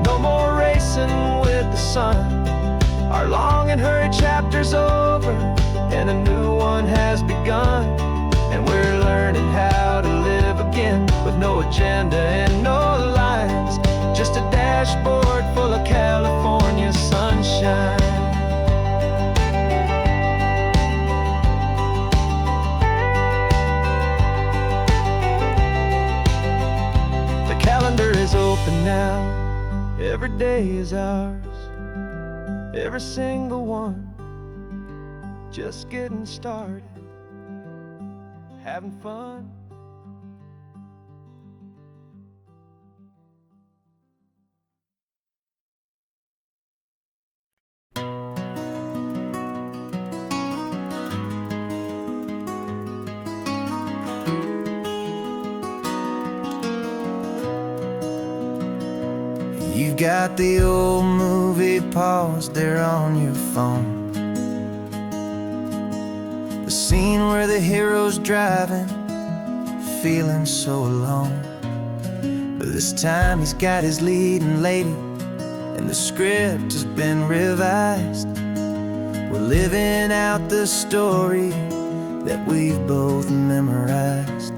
no more racing with the sun. Our long and hurried chapter's over and a new one has begun. And we're learning how to live again with no agenda and no lines, just a dashboard full of California sunshine. Calendar is open now, every day is ours, every single one. just getting started, having fun. You've got the old movie paused there on your phone, the scene where the hero's driving, feeling so alone. But this time he's got his leading lady, and the script has been revised. We're living out the story that we've both memorized.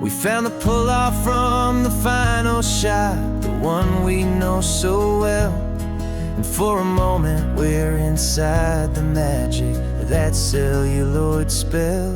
We found the pull-off from the final shot, the one we know so well. And for a moment we're inside the magic of that celluloid spell.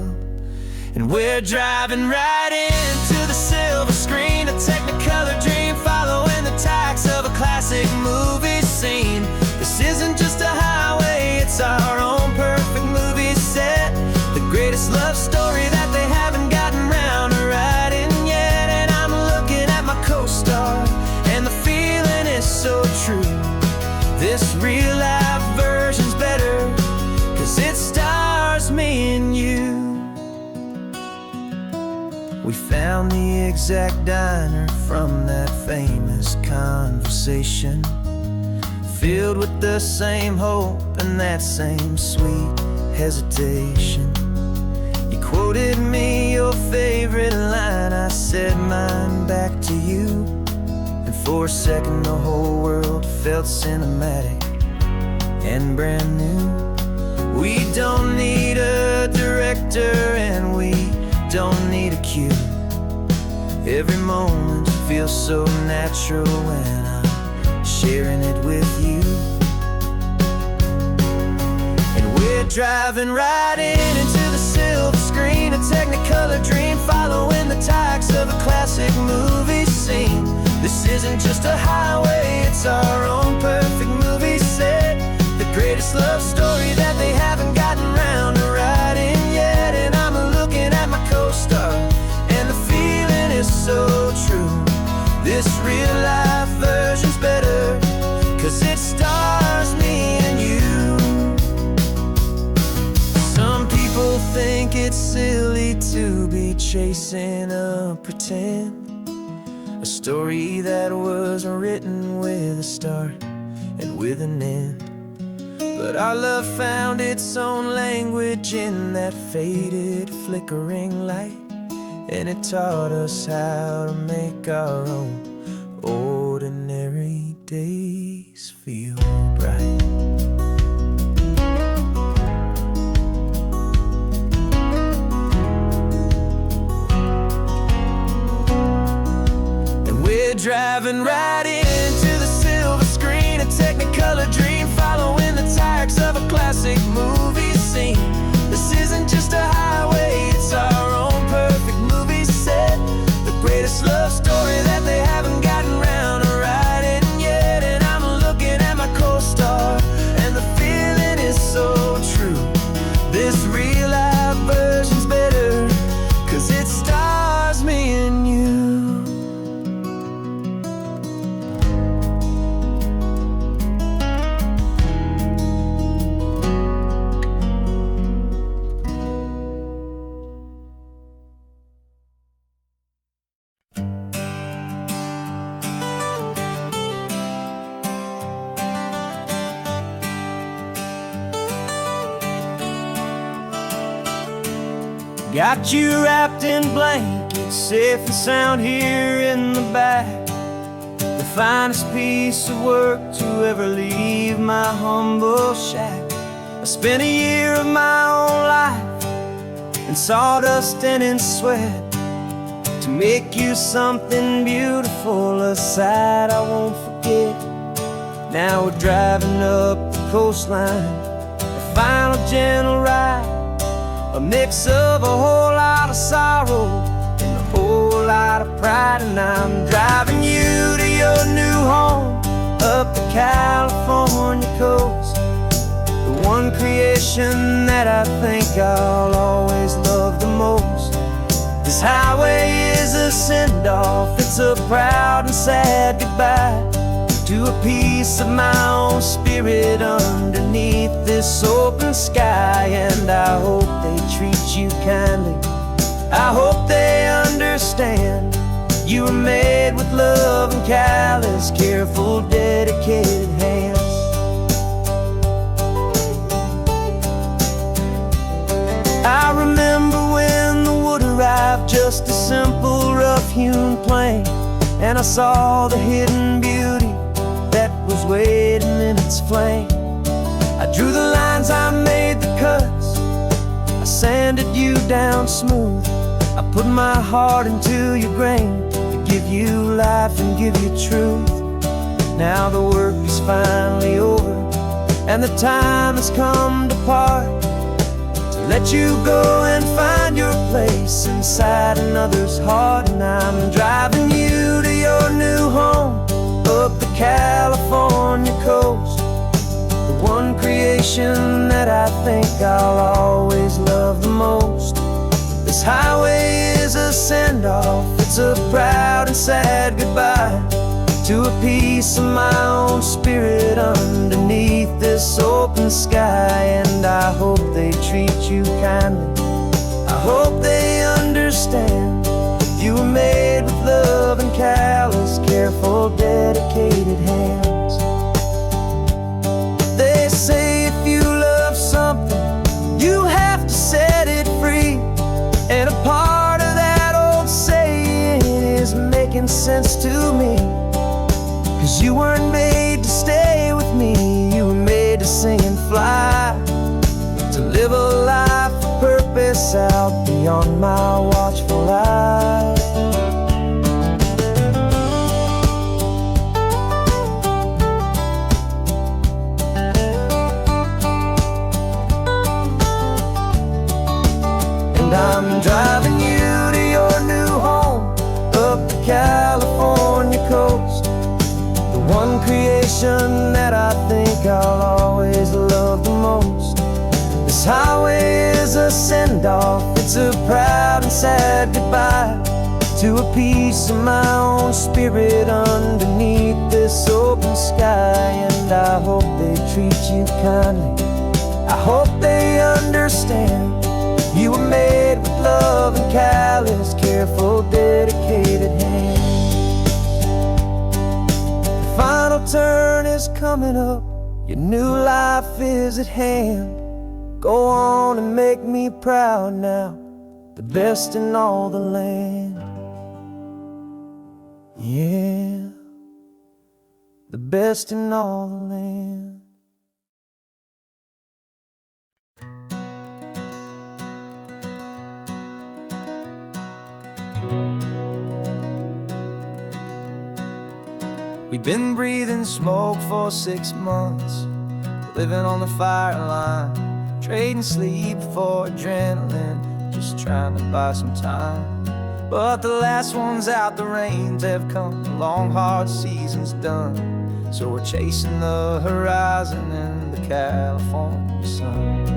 And we're driving right into the silver screen, a Technicolor dream, following the tacks of a classic movie scene. This isn't just a highway, it's our own perfect movie set, the greatest love story that they haven't gotten round to writing yet. And I'm looking at my co-star, and the feeling is so true. This real life version's better, 'cause it stars me and you. We found the exact diner from that famous conversation, filled with the same hope and that same sweet hesitation. You quoted me your favorite line, I said mine back to you. And for a second the whole world felt cinematic and brand new. We don't need a director and we don't need a cue. Every moment feels so natural when I'm sharing it with you. And we're driving right into the silver screen, a Technicolor dream, following the tacks of a classic movie scene. This isn't just a highway, it's our own perfect movie set, the greatest love story that they haven't gotten round to writing yet. And I'm looking at my co-star, and the feeling is so true. This real life version's better, 'cause it stars me and you. Some people think it's silly to be chasing a pretend, a story that was written with a start and with an end. But our love found its own language in that faded, flickering light, and it taught us how to make our own ordinary days feel bright. And we're driving right into the silver screen, a Technicolor dream, following the tacks of a classic movie scene. This isn't just a highway, it's our own perfect movie set, the greatest love story that they haven't gotten round to writing yet. And I'm looking at my co-star, and the feeling is so true. This real life version's better, 'cause it stars me and you. Got you wrapped in blankets, safe and sound here in the back, the finest piece of work to ever leave my humble shack. I spent a year of my own life in sawdust and in sweat to make you something beautiful, a sight I won't forget. Now we're driving up the coastline, a final gentle ride, a mix of a whole lot of sorrow and a whole lot of pride. And I'm driving you to your new home, up the California coast, the one creation that I think I'll always love the most. This highway is a send-off, it's a proud and sad goodbye to a piece of my own spirit underneath this open sky. And I hope they treat you kindly, I hope they understand. You were made with love and callous, careful, dedicated hands. I remember when the wood arrived, just a simple rough-hewn plank, and I saw the hidden beauty that was waiting in its flank. I drew the lines, I made the cuts, I sanded you down smooth. I put my heart into your grain to give you life and give you truth. Now the work is finally over, and the time has come to part, to let you go and find your place inside another's heart. And I'm driving you to your new home up the California coast, the one creation that I think I'll always love the most. This highway is a send-off, it's a proud and sad goodbye to a piece of my own spirit underneath this open sky. And I hope they treat you kindly, I hope they understand. You were made with love and callous, careful, dedicated hands. They say if you love something, you have to set it free. And a part of that old saying is making sense to me, 'cause you weren't made to stay with me, you were made to sing and fly, to live a life of purpose out beyond my watchful eye. And I'm driving you to your new home up the California coast, the one creation that I think I'll always love the most. This highway is a send-off, it's a proud and sad goodbye to a piece of my own spirit underneath this open sky. And I hope they treat you kindly, I hope they understand. You were made with love and callous, careful, dedicated hands. The final turn is coming up, your new life is at hand. Go on and make me proud now, the best in all the land. Yeah, the best in all the land. We've been breathing smoke for 6 months, living on the fire line, trading sleep for adrenaline, just trying to buy some time. But the last one's out, the rains have come, the long hard season's done, so we're chasing the horizon in the California sun.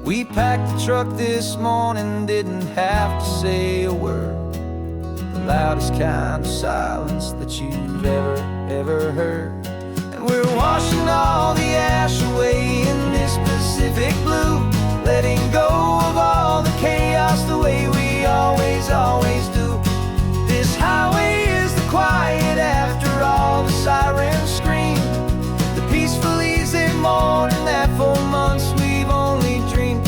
We packed the truck this morning, didn't have to say a word, the loudest kind of silence that you've ever heard. And we're washing all the ash away in this Pacific blue, letting go of all the chaos the way we always do. This highway is the quiet after all the sirens scream, the peaceful easy morning that for months we've only dreamed.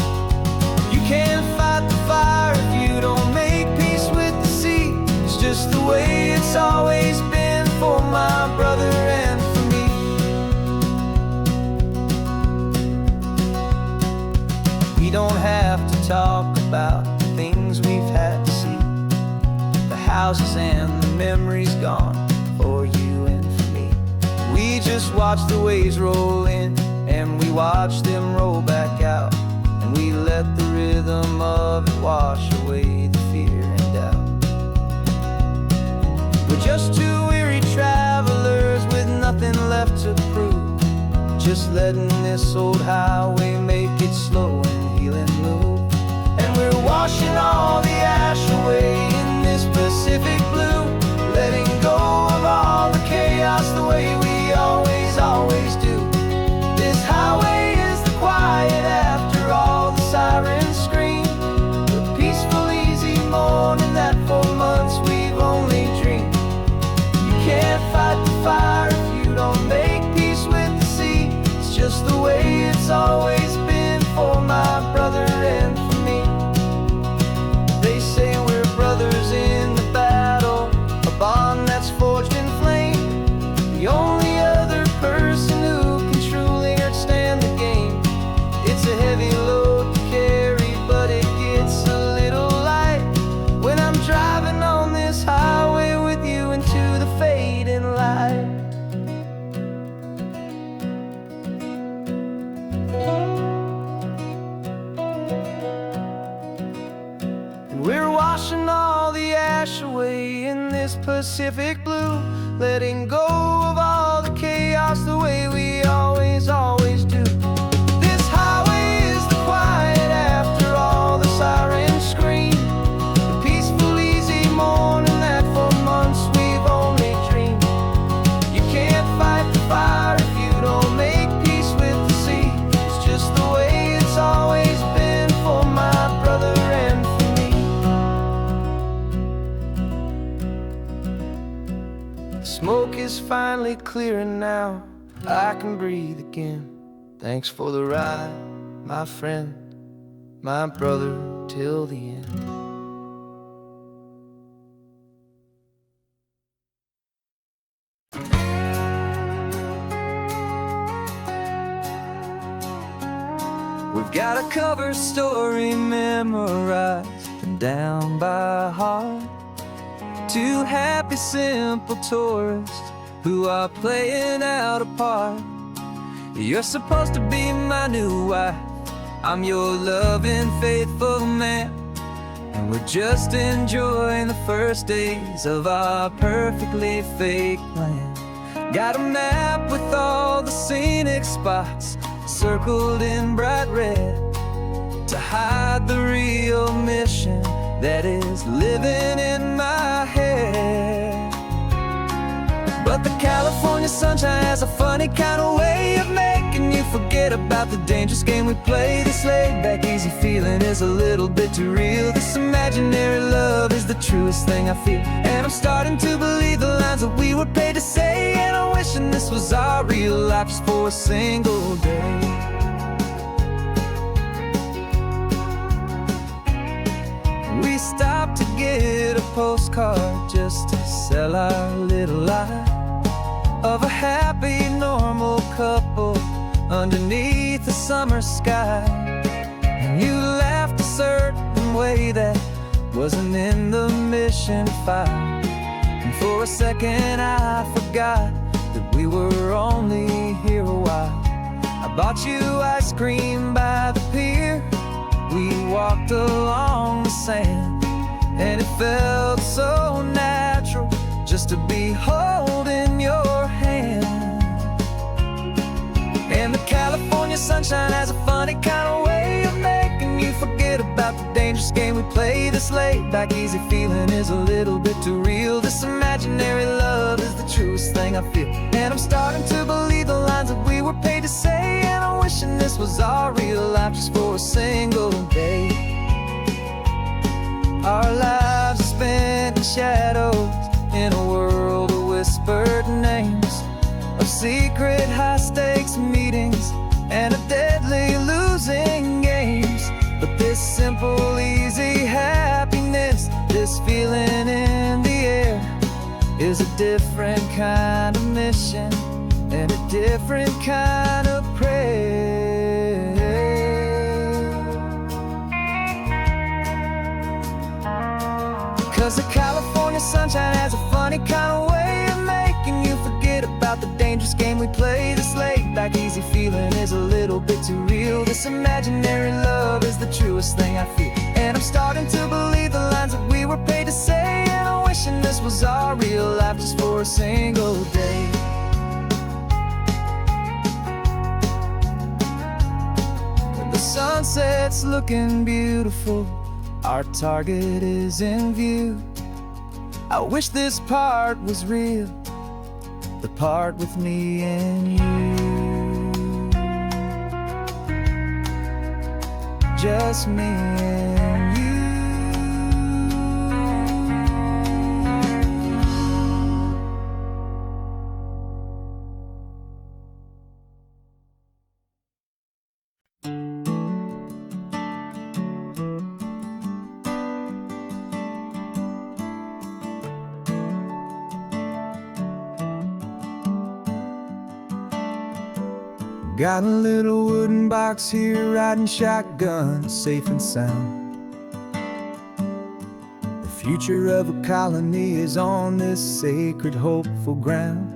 You can't fight the fire if you don't make peace with the sea. It's just the way it's always been for my brother and for me. We don't have to talk about the things we've had to see, the houses and the memories gone for you and for me. We just watch the waves roll in, and we watch them roll back out, and we let the rhythm of it wash away the fear and doubt. We're just two weary travelers with nothing left to prove, just letting this old highway make it slow and healing move. And we're washing all the ash away in this Pacific blue, letting go of all the chaos the way we always do. This highway is the quiet after all the sirens scream, the peaceful, easy morning that for months we've only dreamed. You can't fight the fire if you don't make peace with the sea. It's just the way it's always been for my brother and for me. They say we're brothers in the battle, a bond that's forged in flame. The only other person who can truly understand the game. It's a heavy load to carry, but it gets a little light when I'm driving on this highway with you into the fading light. And we're washing all the ash away in this Pacific blue, letting go of all the chaos the way we always do. This highway is the quiet after all the sirens scream, the peaceful, easy morning that for months we've only dreamed. You can't fight the fire if you don't make peace with the sea. It's just the way it's always been for my brother and for me. The smoke is finally clearing now, I can breathe again. Thanks for the ride, my friend, my brother, till the end. We've got a cover story memorized and down by heart. Two happy, simple tourists who are playing out a part. You're supposed to be my new wife, I'm your loving, faithful man, and we're just enjoying the first days of our perfectly fake plan. Got a map with all the scenic spots circled in bright red to hide the real mission that is living in my head. But the California sunshine has a funny kind of way of making you forget about the dangerous game we play. This laid-back, easy feeling is a little bit too real. This imaginary love is the truest thing I feel, and I'm starting to believe the lines that we were paid to say. And I'm wishing this was our real life just for a single day. We stopped to get a postcard just to sell our little lie of a happy, normal couple underneath the summer sky. And you laughed a certain way that wasn't in the mission file, and for a second I forgot that we were only here a while. I bought you ice cream by the pier, we walked along the sand, and it felt so natural just to be holding your hand. And the California sunshine has a funny kind of way of making you forget about the dangerous game we play. This laid-back, easy feeling is a little bit too real. This imaginary love is the truest thing I feel, and I'm starting to believe the lines that we were paid to say. And I'm wishing this was our real life just for a single day. Our lives are spent in shadows, in a world of whispered names, of secret high-stakes meetings and of deadly losing games. But this simple, easy happiness, this feeling in the air, is a different kind of mission and a different kind of prayer. 'Cause the California sunshine has a funny kind of way of making you forget about the dangerous game we play. This laid-back, easy feeling is a little bit too real. This imaginary love is the truest thing I feel, and I'm starting to believe the lines that we were paid to say. And I'm wishing this was our real life just for a single day. sunset's looking beautiful. Our target is in view. I wish this part was real, the part with me and you. Just me and you. Got a little wooden box here, riding shotgun, safe and sound. The future of a colony is on this sacred, hopeful ground.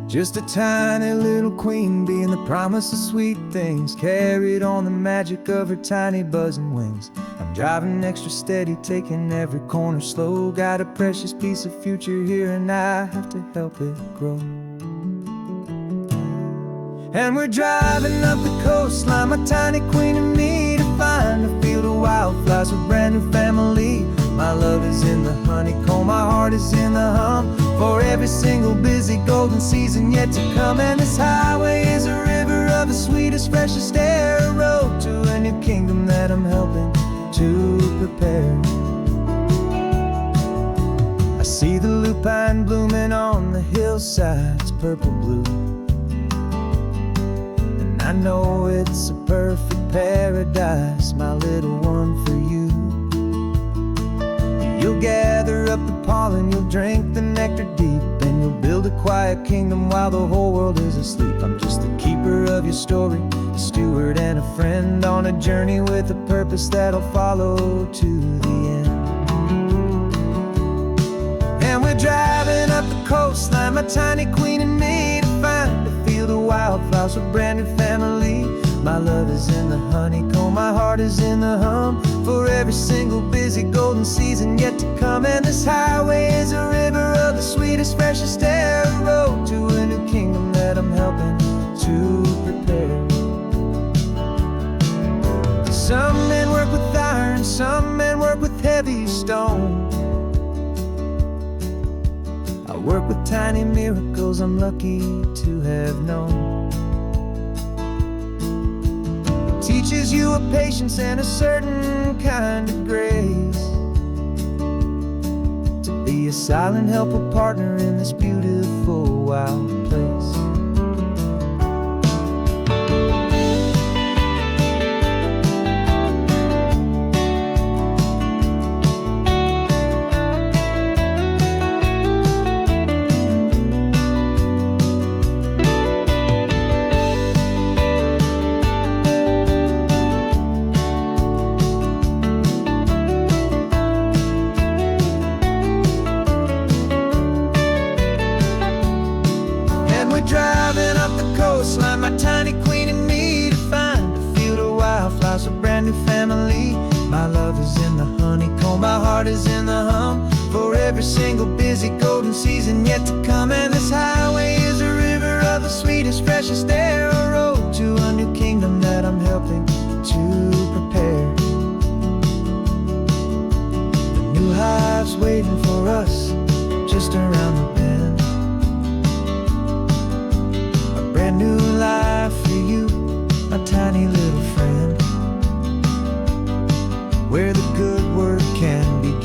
Just a tiny little queen bee and the promise of sweet things, carried on the magic of her tiny buzzing wings. I'm driving extra steady, taking every corner slow. Got a precious piece of future here and I have to help it grow. And we're driving up the coastline, my tiny queen and me, to find a field of wildflowers with brand new family. My love is in the honeycomb, my heart is in the hum, for every single busy golden season yet to come. And this highway is a river of the sweetest, freshest air, a road to a new kingdom that I'm helping to prepare. I see the lupine blooming on the hillsides, purple blue. I know it's a perfect paradise, my little one, for you. You'll gather up the pollen, you'll drink the nectar deep, and you'll build a quiet kingdom while the whole world is asleep. I'm just the keeper of your story, a steward and a friend, on a journey with a purpose that'll follow to the end. And we're driving up the coastline, my tiny queen and me, to find a field of wildflowers with brand new family. My love is in the honeycomb, my heart is in the hum, for every single busy golden season yet to come. And this highway is a river of the sweetest, freshest air, a road to a new kingdom that I'm helping to prepare. Some men work with iron, some men work with heavy stone. I work with tiny miracles I'm lucky to have known. It teaches you a patience and a certain kind of grace, to be a silent, helpful partner in this beautiful, wild place. Driving up the coastline, my tiny queen and me, to find a field of wildflowers, a brand new family. My love is in the honeycomb, my heart is in the hum, for every single busy golden season yet to come. And this highway is a river of the sweetest, freshest air, a road to a new kingdom that I'm helping to prepare. The new hive's waiting for us just around the bend. Brand new life for you, my tiny little friend, where the good work can begin.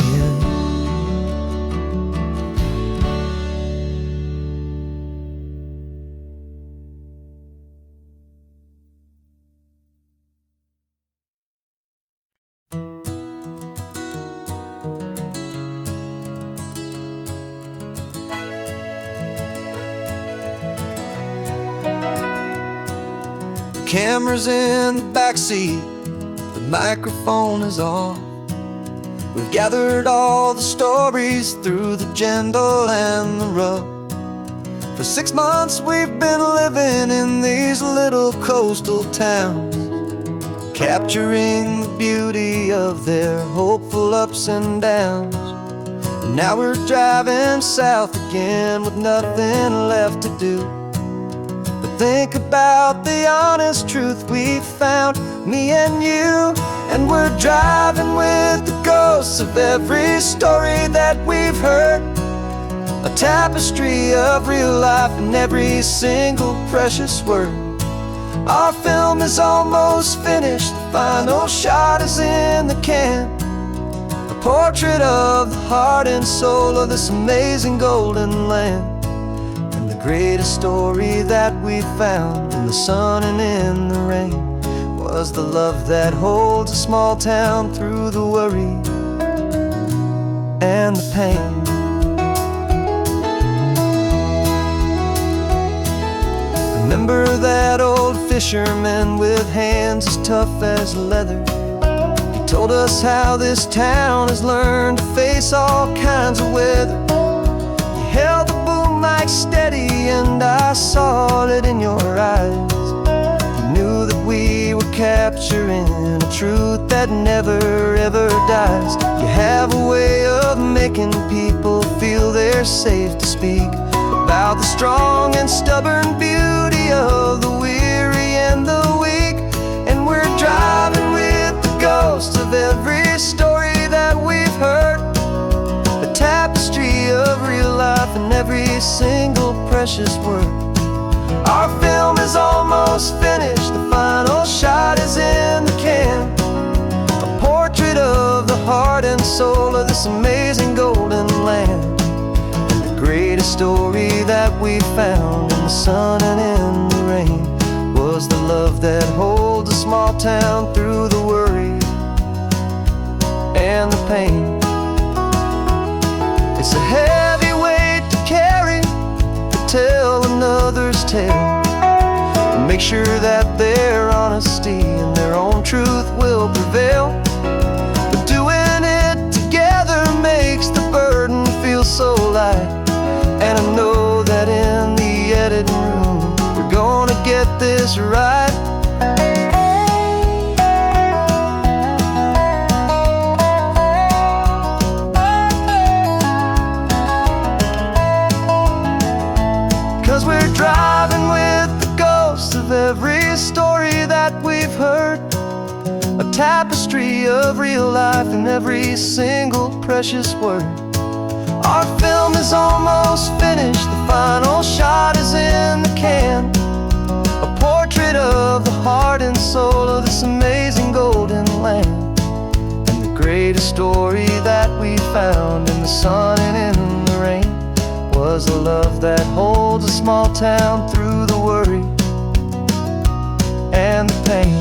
Camera's in the backseat, the microphone is on. We've gathered all the stories through the gentle and the rough. For 6 months we've been living in these little coastal towns, capturing the beauty of their hopeful ups and downs. And now we're driving south again with nothing left to do. Think about the honest truth we found, me and you. And we're driving with the ghosts of every story that we've heard, a tapestry of real life in every single precious word. Our film is almost finished, the final shot is in the can, a portrait of the heart and soul of this amazing golden land. And the greatest story that we found in the sun and in the rain was the love that holds a small town through the worry and the pain. Remember that old fisherman with hands as tough as leather? He told us how this town has learned to face all kinds of weather. You held the boom mic steady and I saw it in your eyes. You knew that we were capturing a truth that never ever dies. You have a way of making people feel they're safe to speak about the strong and stubborn beauty of the weary and the weak. And we're driving with the ghosts of every story that we've heard, a tapestry of real life in every single precious word. Our film is almost finished, the final shot is in the can, a portrait of the heart and soul of this amazing golden land. Greatest story that we found in the sun and in the rain was the love that holds a small town through the worry and the pain. It's a heavy weight to carry, to tell another's tale, and make sure that their honesty and their own truth will prevail. But doing it together makes the burden feel so light. And I know that in the editing room we're gonna get this right. 'Cause we're driving with the ghosts of every story that we've heard, a tapestry of real life in every single precious word. Our film is almost finished, the final shot is in the can, a portrait of the heart and soul of this amazing golden land. And the greatest story that we found in the sun and in the rain was the love that holds a small town through the worry and the pain.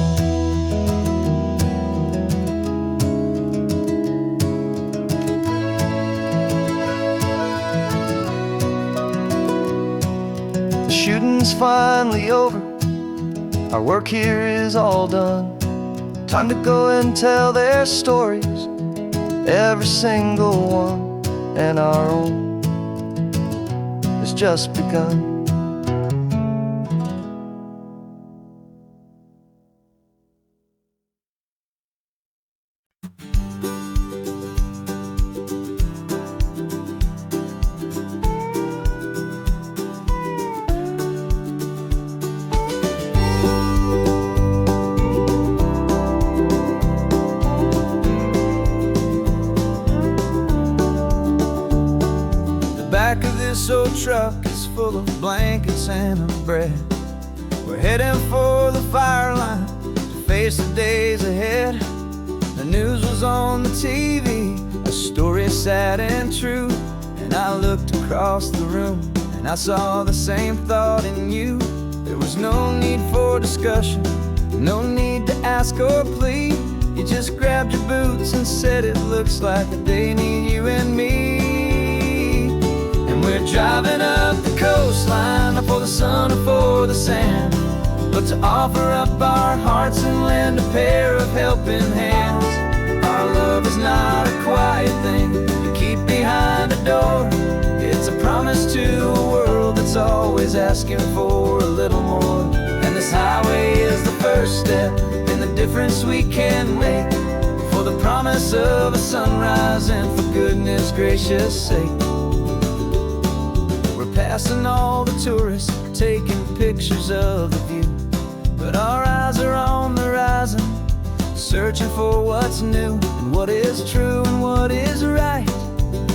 Shooting's finally over, our work here is all done. Time to go and tell their stories, every single one, and our own has just begun. Back of this old truck is full of blankets and of bread. We're heading for the fire line to face the days ahead. The news was on the TV, a story sad and true. And I looked across the room and I saw the same thought in you. There was no need for discussion, no need to ask or plead. You just grabbed your boots and said it looks like they need you and me. We're driving up the coastline, not for the sun or for the sand, but to offer up our hearts and lend a pair of helping hands. Our love is not a quiet thing you keep behind a door. It's a promise to a world that's always asking for a little more. And this highway is the first step in the difference we can make, for the promise of a sunrise and for goodness gracious sake. Passing all the tourists, taking pictures of the view. But our eyes are on the horizon, searching for what's new, and what is true, and what is right,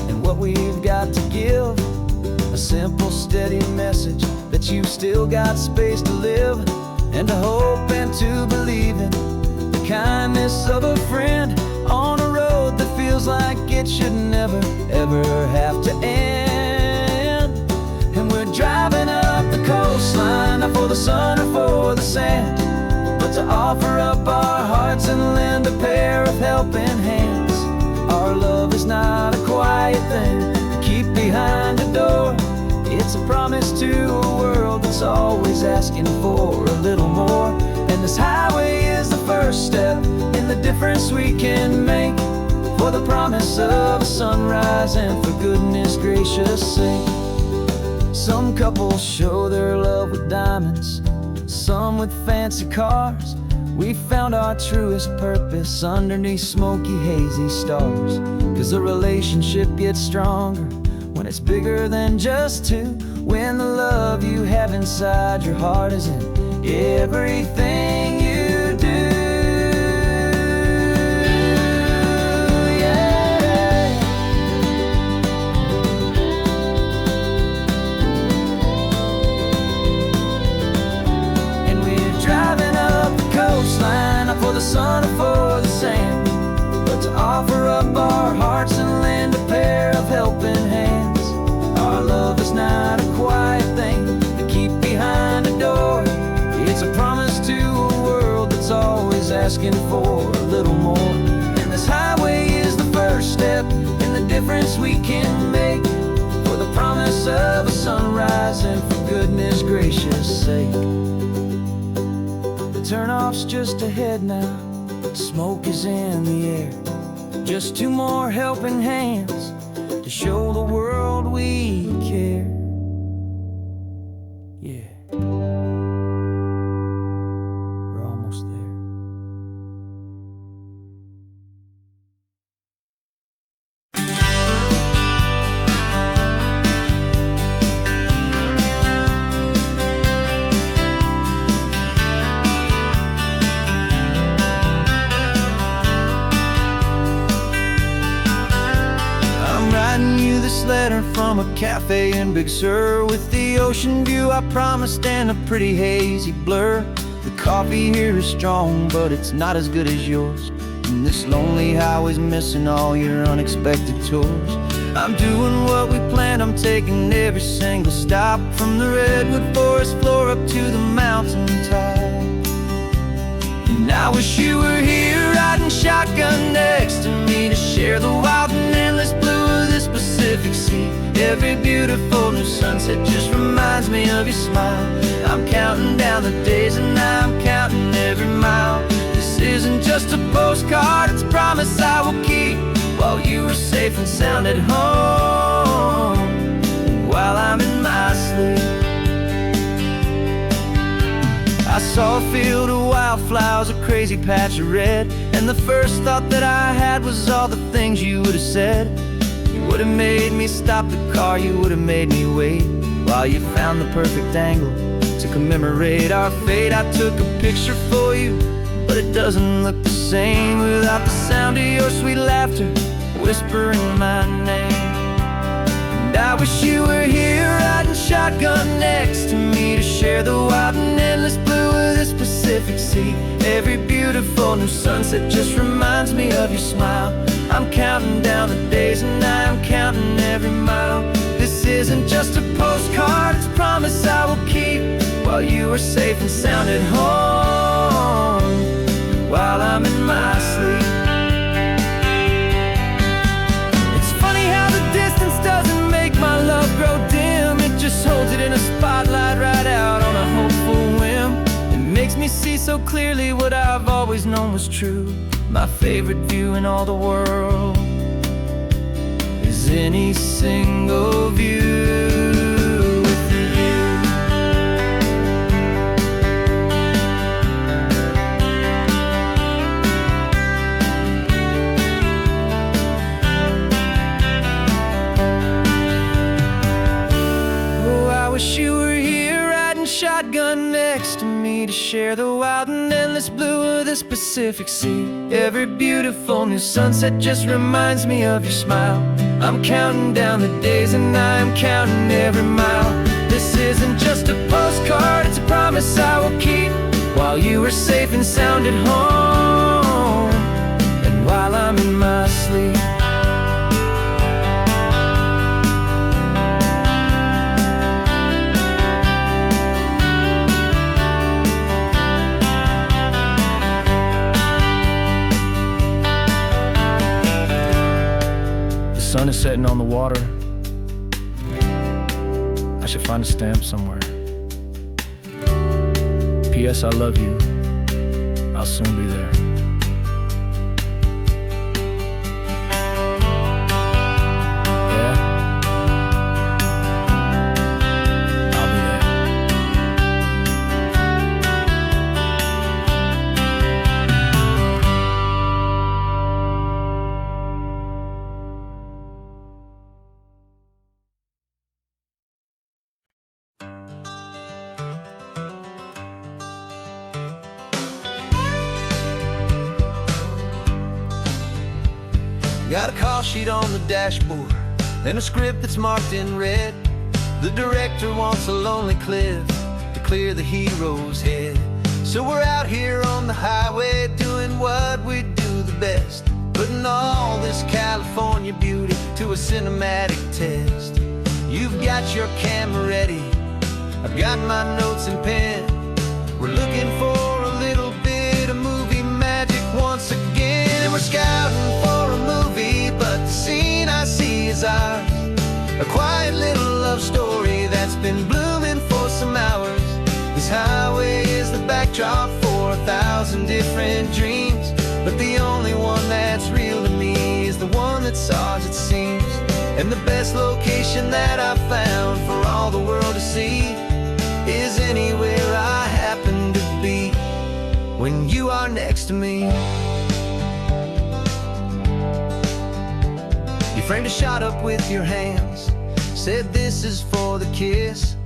and what we've got to give. A simple, steady message that you've still got space to live, and to hope and to believe in the kindness of a friend on a road that feels like it should never, ever have to end. And we're driving up the coastline, not for the sun or for the sand, but to offer up our hearts and lend a pair of helping hands. Our love is not a quiet thing to keep behind a door. It's a promise to a world that's always asking for a little more. And this highway is the first step in the difference we can make, for the promise of a sunrise and for goodness gracious sake. Some couples show their love with diamonds, some with fancy cars. We found our truest purpose underneath smoky, hazy stars. 'Cause a relationship gets stronger when it's bigger than just two, when the love you have inside your heart is in everything you do. Yeah. And we're driving up the coastline, not for the sun or for the sand, but to offer up our hearts and lend a pair of helping hands. Our love is not a quiet thing to keep behind a door. It's a promise to a world that's always asking for a little more. And this highway is the first step in the difference we can make, for the promise of a sunrise and for goodness gracious sake. The turnoff's just ahead now, smoke is in the air. Just two more helping hands to show the world we care. Yeah, we're almost there. This letter from a cafe in Big Sur, with the ocean view I promised and a pretty hazy blur. The coffee here is strong, but it's not as good as yours, and this lonely highway's missing all your unexpected tours. I'm doing what we planned, I'm taking every single stop, from the redwood forest floor up to the mountain top. And I wish you were here riding shotgun next to me, to share the wild and endless blue of this Pacific Sea. Every beautiful new sunset just reminds me of your smile. I'm counting down the days and I'm counting every mile. This isn't just a postcard, it's a promise I will keep, while you are safe and sound at home, while I'm in my sleep. I saw a field of wildflowers, a crazy patch of red, and the first thought that I had was all the things you would have said. You would have made me stop the car, you would have made me wait, while you found the perfect angle to commemorate our fate. I took a picture for you, but it doesn't look the same without the sound of your sweet laughter whispering my name. And I wish you were here riding shotgun next to me, to share the wild and endless blue of this Pacific Sea. Every beautiful new sunset just reminds me of your smile. I'm counting down the days and I'm counting every mile. This isn't just a postcard, it's a promise I will keep, while you are safe and sound at home, while I'm in my sleep. It's funny how the distance doesn't make my love grow dim, it just holds it in a spotlight right out on a hopeful whim. It makes me see so clearly what I've always known was true. My favorite view in all the world is any single view with you. Oh, I wish you were here riding shotgun share the wild and endless blue of this Pacific Sea. Every beautiful new sunset just reminds me of your smile. I'm counting down the days and I am counting every mile. This isn't just a postcard, it's a promise I will keep, while you are safe and sound at home, and while I'm in my sleep. The sun is setting on the water. I should find a stamp somewhere. P.S. I love you. I'll soon be there. Yeah? I'll be there. Got a call sheet on the dashboard and a script that's marked in red. The director wants a lonely cliff to clear the hero's head. So we're out here on the highway doing what we do the best, putting all this California beauty to a cinematic test. You've got your camera ready, I've got my notes and pen. We're looking for a little bit of movie magic once again. And we're scouting for a movie, but the scene I see is ours. A quiet little love story that's been blooming for some hours. This highway is the backdrop for 1,000 different dreams, but the only one that's real to me is the one that's ours, it seems. And the best location that I've found for all the world to see is anywhere I happen to be when you are next to me. You framed a shot up with your hands, said this is for the kiss,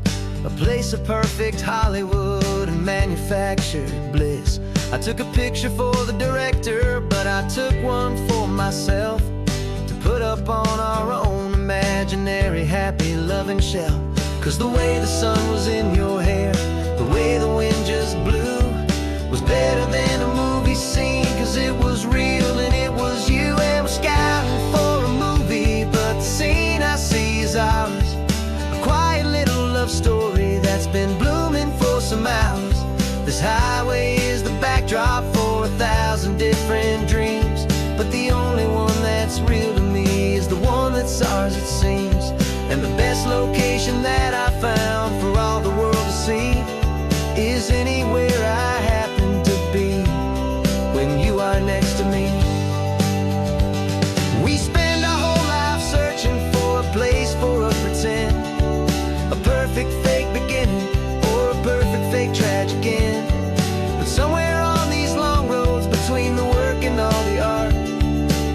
a place of perfect Hollywood and manufactured bliss. I took a picture for the director, but I took one for myself to put up on our own imaginary happy loving shelf. Cause the way the sun was in your hair, the way the wind just blew, was better than a movie scene. Cause it was real and it was you. And we're scouting for a movie, but the scene I see is ours. A quiet little love story that's been blooming for some hours. This highway is the backdrop for 1,000 different dreams, but the only one that's real to me is the one that's ours, it seems. And the best location that I found for all the world to see is anywhere I happen to be when you are next to me. We spend our whole life searching for a place for a pretend, a perfect fake beginning or a perfect fake tragic end. But somewhere on these long roads between the work and all the art,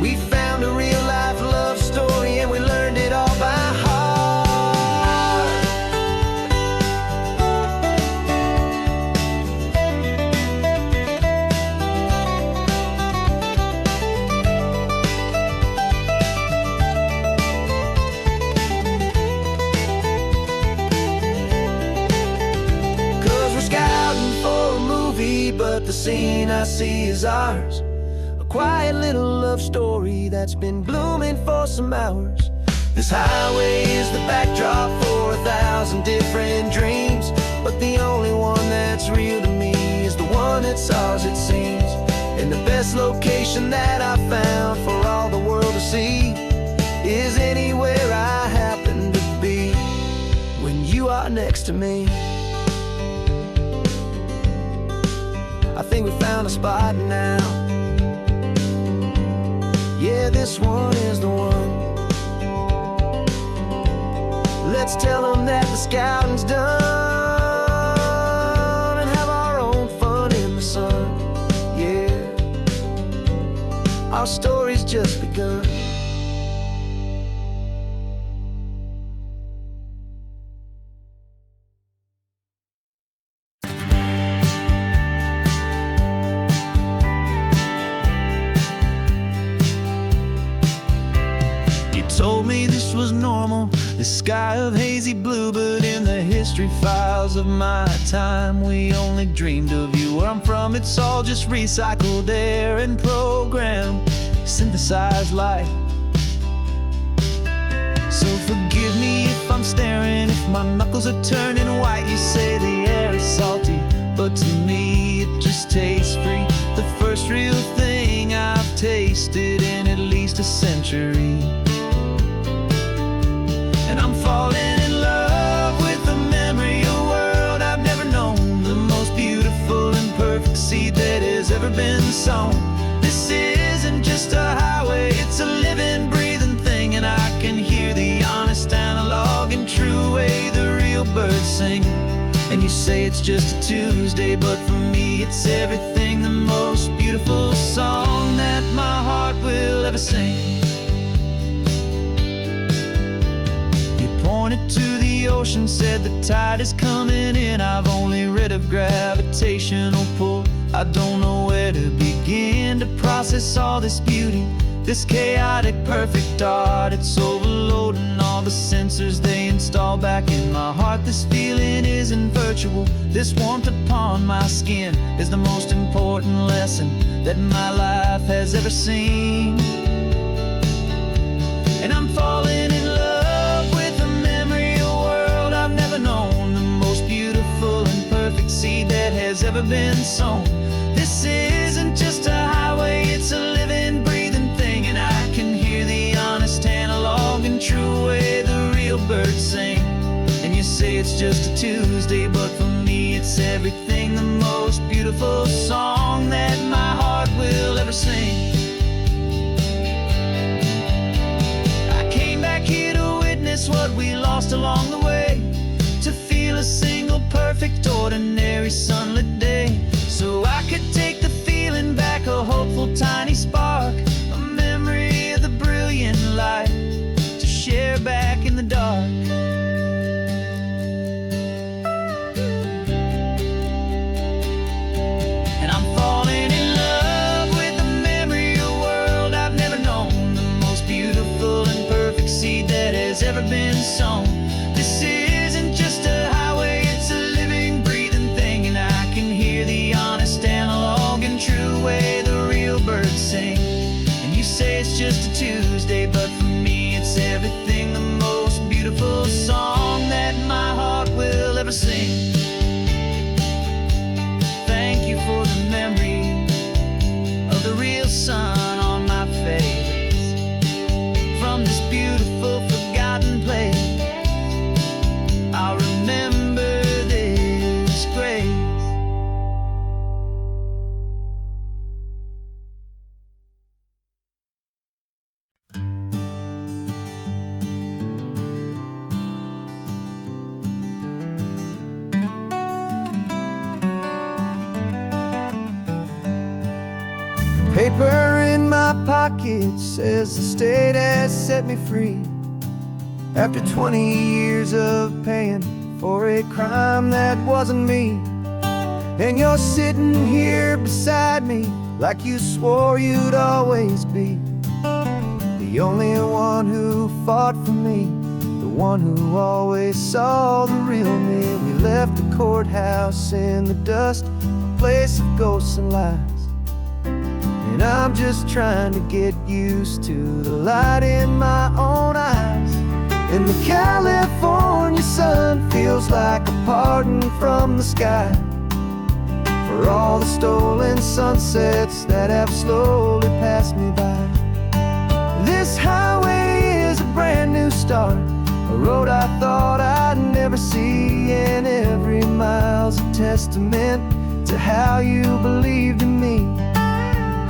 we found a real life love story and we learned it all by heart. But the scene I see is ours. A quiet little love story that's been blooming for some hours. This highway is the backdrop for 1,000 different dreams, but the only one that's real to me is the one that's ours, it seems. And the best location that I found for all the world to see is anywhere I happen to be when you are next to me. I think we found a spot now. Yeah, this one is the one. Let's tell them that the scouting's done and have our own fun in the sun. Yeah, our story's just begun. normal, the sky of hazy blue. But in the history files of my time, we only dreamed of you. Where I'm from, it's all just recycled air and programmed, synthesized light. So forgive me if I'm staring, if my knuckles are turning white. You say the air is salty, but to me it just tastes free. The first real thing I've tasted in at least a century. And I'm falling in love with the memory of a world I've never known, the most beautiful and perfect seed that has ever been sown. This isn't just a highway, it's a living, breathing thing. And I can hear the honest, analog, and true way the real birds sing. And you say it's just a Tuesday, but for me it's everything, the most beautiful song that my heart will ever sing. You pointed to the ocean, said the tide is coming in. I've only read of gravitational pull. I don't know where to begin to process all this beauty, this chaotic, perfect art. It's overloading all the sensors they install back in my heart. This feeling isn't virtual. This warmth upon my skin is the most important lesson that my life has ever seen. And I'm falling in love with the memory of a world I've never known, the most beautiful and perfect seed that has ever been sown. This isn't just a highway, it's a living, breathing thing. And I can hear the honest, analog, and true way the real birds sing. And you say it's just a Tuesday, but for me it's everything, the most beautiful song that my heart will ever sing. I came back here to witness what we lost along the way, to feel a single perfect, ordinary, sunlit day, so I could take the feeling back, a hopeful tiny spark, a memory of the brilliant light, to share back in the dark. And I'm falling in love with the memory of a world I've never known, the most beautiful and perfect seed that has ever been sown. This isn't just a highway, it's a living, breathing thing. And I can hear the honest, analog, and true way the real birds sing. And you say it's just a Tuesday, but for me it's everything, the most beautiful song that my heart will ever sing. Thank you for the memory of the real sun on my face, from this beautiful, forgotten place. I'll remember this grace. Paper in my pocket says the state has set me free, after 20 years of paying for a crime that wasn't me. And you're sitting here beside me like you swore you'd always be, the only one who fought for me, the one who always saw the real me. We left the courthouse in the dust, a place of ghosts and lies. And I'm just trying to get used to the light in my own eyes. And the California sun feels like a pardon from the sky for all the stolen sunsets that have slowly passed me by. This highway is a brand new start, a road I thought I'd never see, and every mile's a testament to how you believed in me.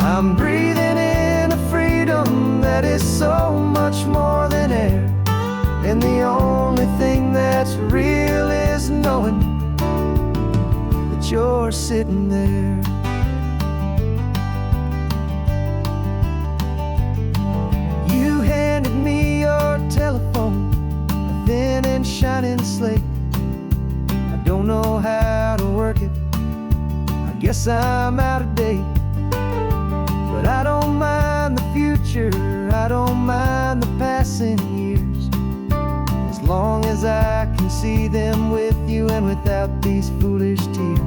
I'm breathing in a freedom that is so much more than air, and the only thing that's real is knowing that you're sitting there. You handed me your telephone, a thin and shining slate. I don't know how to work it, I guess I'm out of date. But I don't mind the future, I don't mind the passing years. see them with you and without these foolish tears.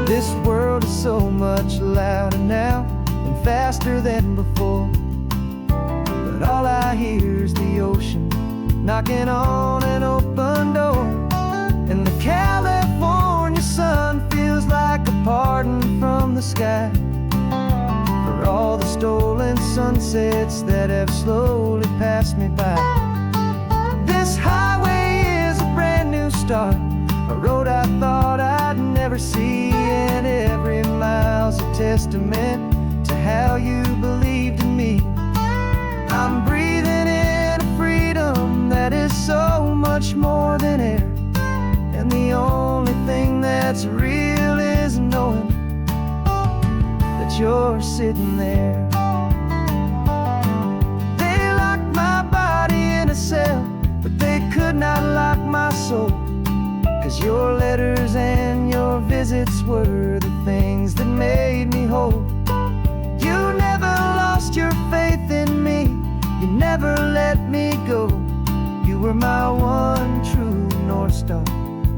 This world is so much louder now and faster than before, but all I hear is the ocean knocking on an open door. And the California sun feels like a pardon from the sky for all the stolen sunsets that have slowly passed me by. This highway is a brand new start, a road I thought I'd never see, and every mile's a testament to how you believed in me. I'm breathing in a freedom that is so much more than air, and the only thing that's real is knowing that you're sitting there. They locked my body in a cell, but they could not lock my soul, 'cause your letters and your visits were the things that made me whole. You never lost your faith in me, you never let me go. You were my one true North Star,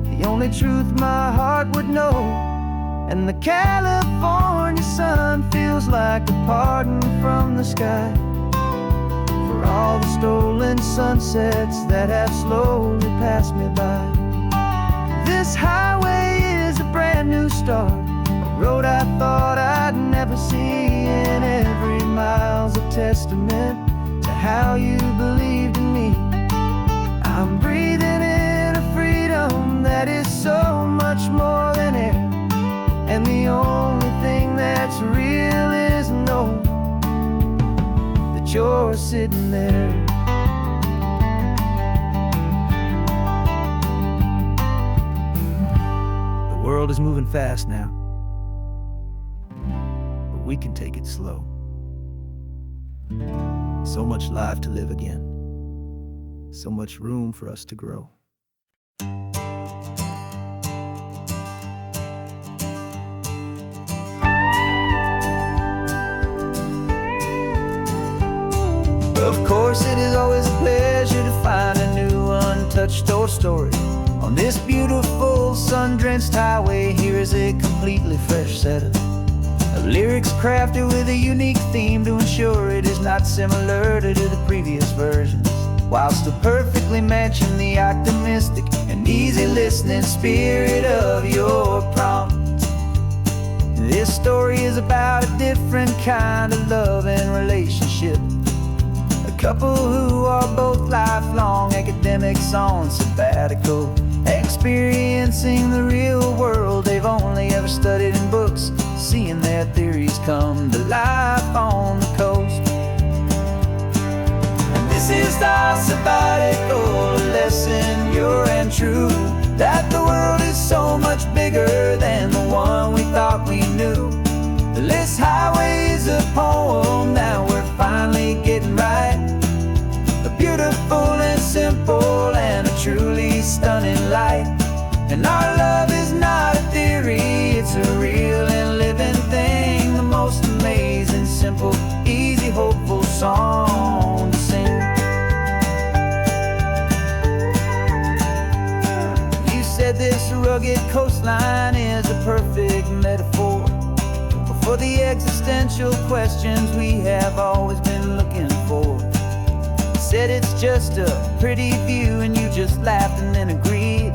the only truth my heart would know. And the California sun feels like a pardon from the sky for all the stolen sunsets that have slowly passed me by. This highway is a brand new start, a road I thought I'd never see, and every mile's a testament to how you believed in me. I'm breathing in a freedom that is so much more than air, and the only thing that's real is knowing that you're sitting there. The world is moving fast now, but we can take it slow. So much life to live again, so much room for us to grow. Of course, it is always a pleasure to find a new untouched old story. On this beautiful sun-drenched highway, here is a completely fresh set of lyrics crafted with a unique theme to ensure it is not similar to the previous versions, while still perfectly matching the optimistic and easy listening spirit of your prompt. This story is about a different kind of love and relationship, a couple who are both lifelong academics on sabbatical, experiencing the real world they've only ever studied in books, seeing their theories come to life on the coast. And this is our sabbatical lesson, pure and true, that the world is so much bigger than the one we thought we knew. This highway is a poem that we're finally getting right, a beautiful and simple and a truly stunning light. And our love is not a theory, it's a real and living thing, the most amazing, simple, easy, hopeful song to sing. You said this rugged coastline is a perfect metaphor for the existential questions we have always been looking for. You said it's just a pretty view and you just laughed and then agreed,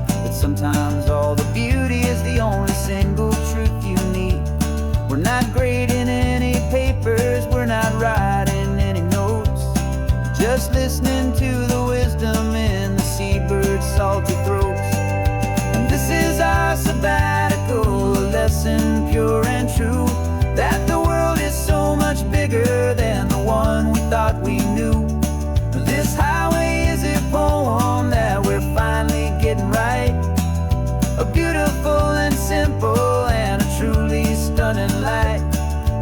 but sometimes all the beauty is the only single truth you need. We're not grading any papers, we're not writing any notes, just listening to the wisdom in the seabird's salty throats. And this is our sabbatical lesson, pure and true, that the world is so much bigger than the one we thought we knew. This highway is a poem that we're finally getting right, a beautiful and simple and a truly stunning light.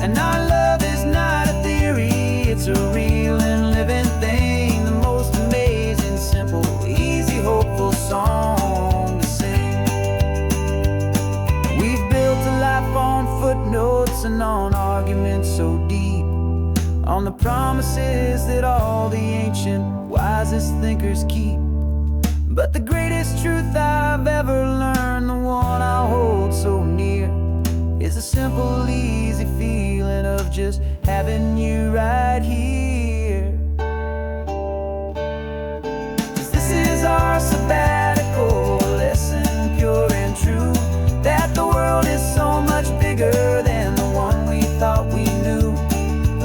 And our love is not a theory, it's a real and living thing, the most amazing, simple, easy, hopeful song to sing. We've built a life on footnotes and on arguments so deep, on the promises that all the ancient wisest thinkers keep. But the greatest truth I've ever learned, the one I hold so near, is a simple, easy feeling of just having you right here. 'Cause this is our sabbatical lesson, pure and true, that the world is so much bigger than the one we thought we knew.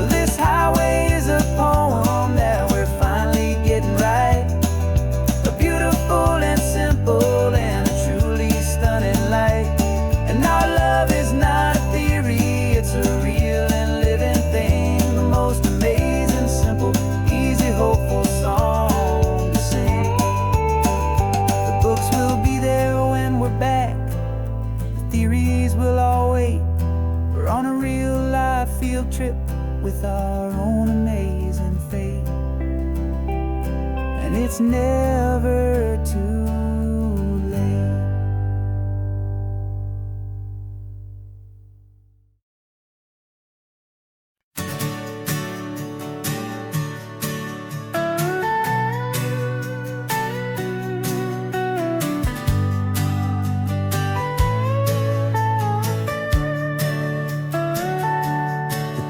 This highway is a poem that we're finally getting right, a beautiful and simple and a truly stunning light. And our love is not a theory, it's a real and living thing, the most amazing, simple, easy, hopeful song to sing. The books will be there when we're back, the theories will all wait. We're on a real life field trip with our own amazing fate, and it's never too late.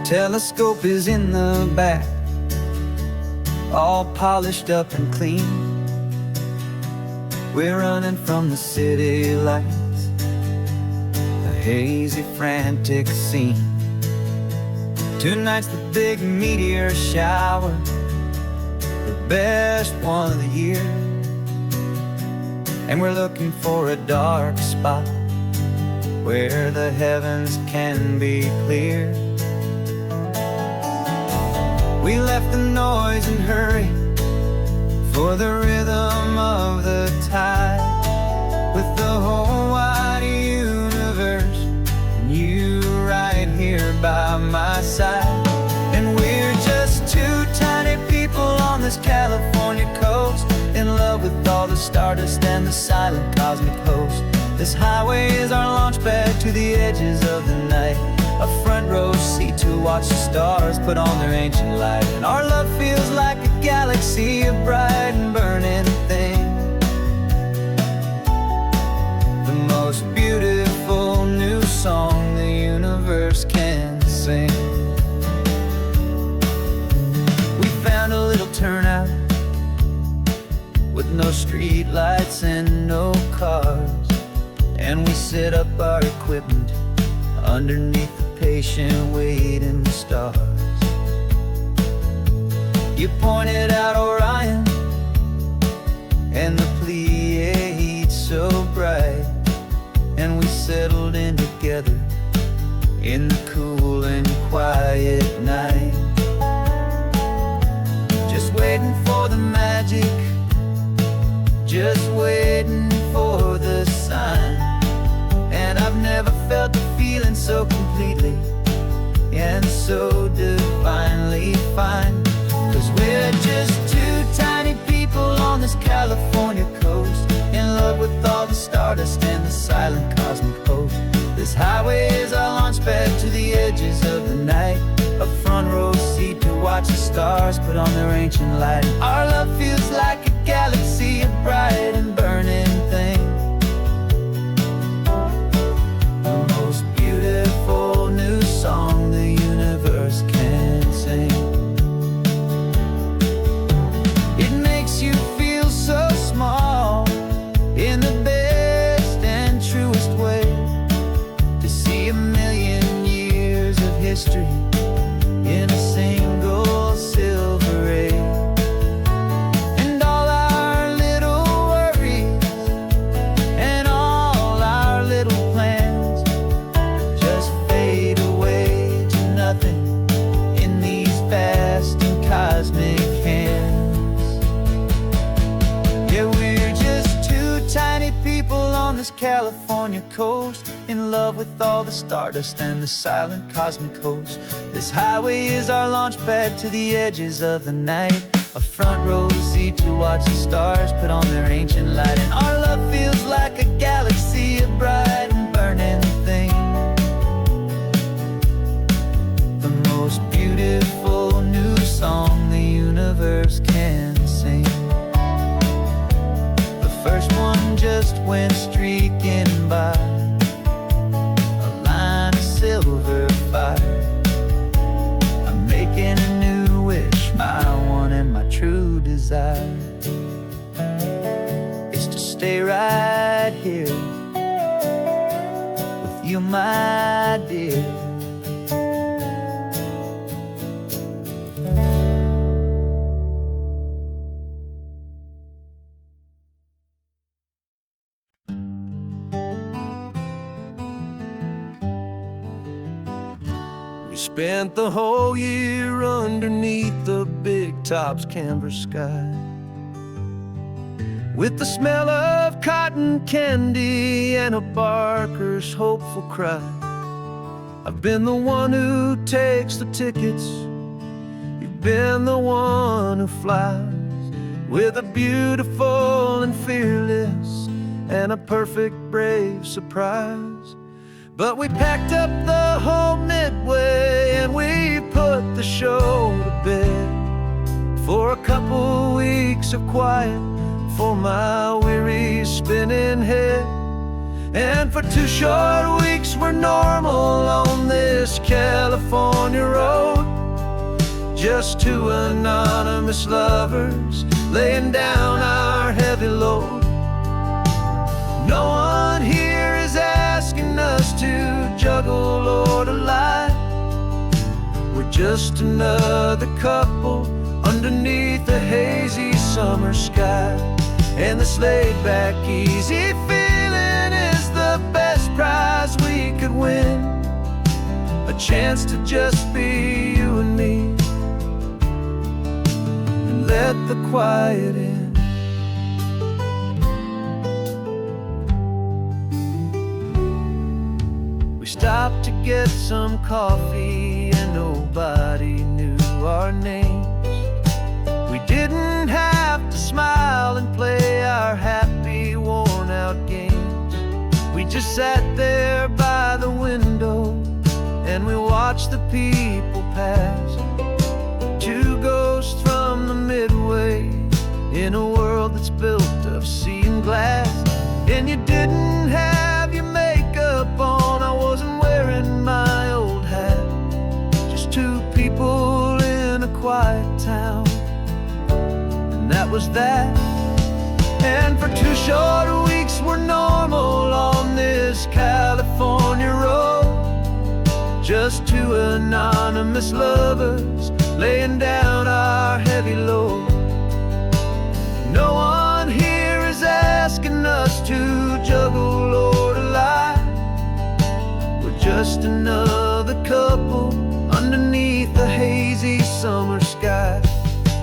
Telescope is in the back, all polished up and clean. We're running from the city lights, a hazy, frantic scene. Tonight's the big meteor shower, the best one of the year. And we're looking for a dark spot where the heavens can be clear. We left the noise and hurry for the rhythm of the tide, with the whole wide universe and you right here by my side. And we're just two tiny people on this California coast, in love with all the stardust and the silent cosmic host. This highway is our launch pad to the edges of the night, a front row seat to watch the stars put on their ancient light. And our love feels like a galaxy, a bright and burning thing, the most beautiful new song the universe can sing. We found a little turnout with no street lights and no cars, and we set up our equipment underneath the patient waiting stars. You pointed out Orion and the Pleiades so bright, and we settled in together in the cool and quiet night, just waiting for the magic, just waiting for the sign. And I've never felt the feeling so completely and so divinely fine. 'Cause we're just two tiny people on this California coast, in love with all the stardust and the silent cosmic host. This highway is our launch pad to the edges of the night, a front row seat to watch the stars put on their ancient light. Our love feels like a galaxy, a bright and burning thing, the most beautiful new song the universe can sing. It makes you feel so small in the best and truest way, to see a million years of history in a single silver ray. And all our little worries and all our little plans just fade away to nothing in these vast and cosmic hands. Yeah, we're just two tiny people on this California coast, in love with all the stardust and the silent cosmic host. This highway is our launch pad to the edges of the night, a front row seat to watch the stars put on their ancient light. And our love feels like a galaxy, a bright and burning thing, the most beautiful new song the universe can sing, the just went streaking by, a line of silver fire. I'm making a new wish, my one and my true desire is to stay right here with you, my dear. We spent the whole year underneath the big top's canvas sky, with the smell of cotton candy and a barker's hopeful cry. I've been the one who takes the tickets, you've been the one who flies, with a beautiful and fearless and a perfect brave surprise. But we packed up the whole Midway and we put the show to bed for a couple weeks of quiet for my weary spinning head. And for 2 short weeks we're normal on this California road, just 2 anonymous lovers laying down our heavy load. No one here is asking us to juggle or to lie. We're just another couple underneath a hazy summer sky. And this laid-back, easy feeling is the best prize we could win, a chance to just be you and me, and let the quiet in. We stopped to get some coffee and nobody knew our names. We didn't have to smile and play our happy, worn-out games. We just sat there by the window and we watched the people pass. 2 ghosts from the Midway in a world that's built of sea and glass. And you didn't have your makeup on, I wasn't wearing my old hat. Just 2 people in a quiet town, and that was that. And for 2 short weeks we're normal on this California road, just 2 anonymous lovers laying down our heavy load. No one here is asking us to juggle or to lie. We're just another couple underneath the hazy summer sky.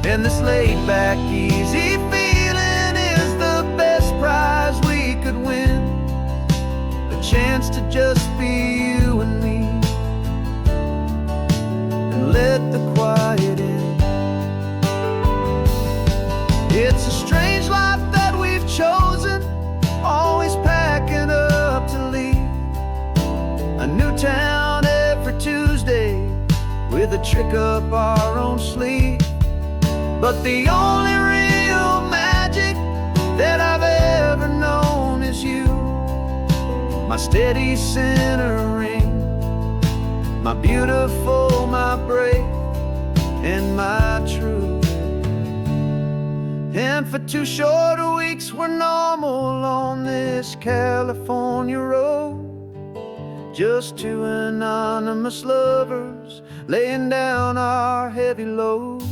And this laid-back, easy feeling is the best prize we could win, a chance to just be you and me, and let the quiet in. It's a strange life that we've chosen, always packing up to leave a new town every Tuesday with a trick up our own sleeve. But the only real magic that I've ever known is you, my steady centering, my beautiful, my brave, and my true. And for 2 short weeks we're normal on this California road, just 2 anonymous lovers laying down our heavy load.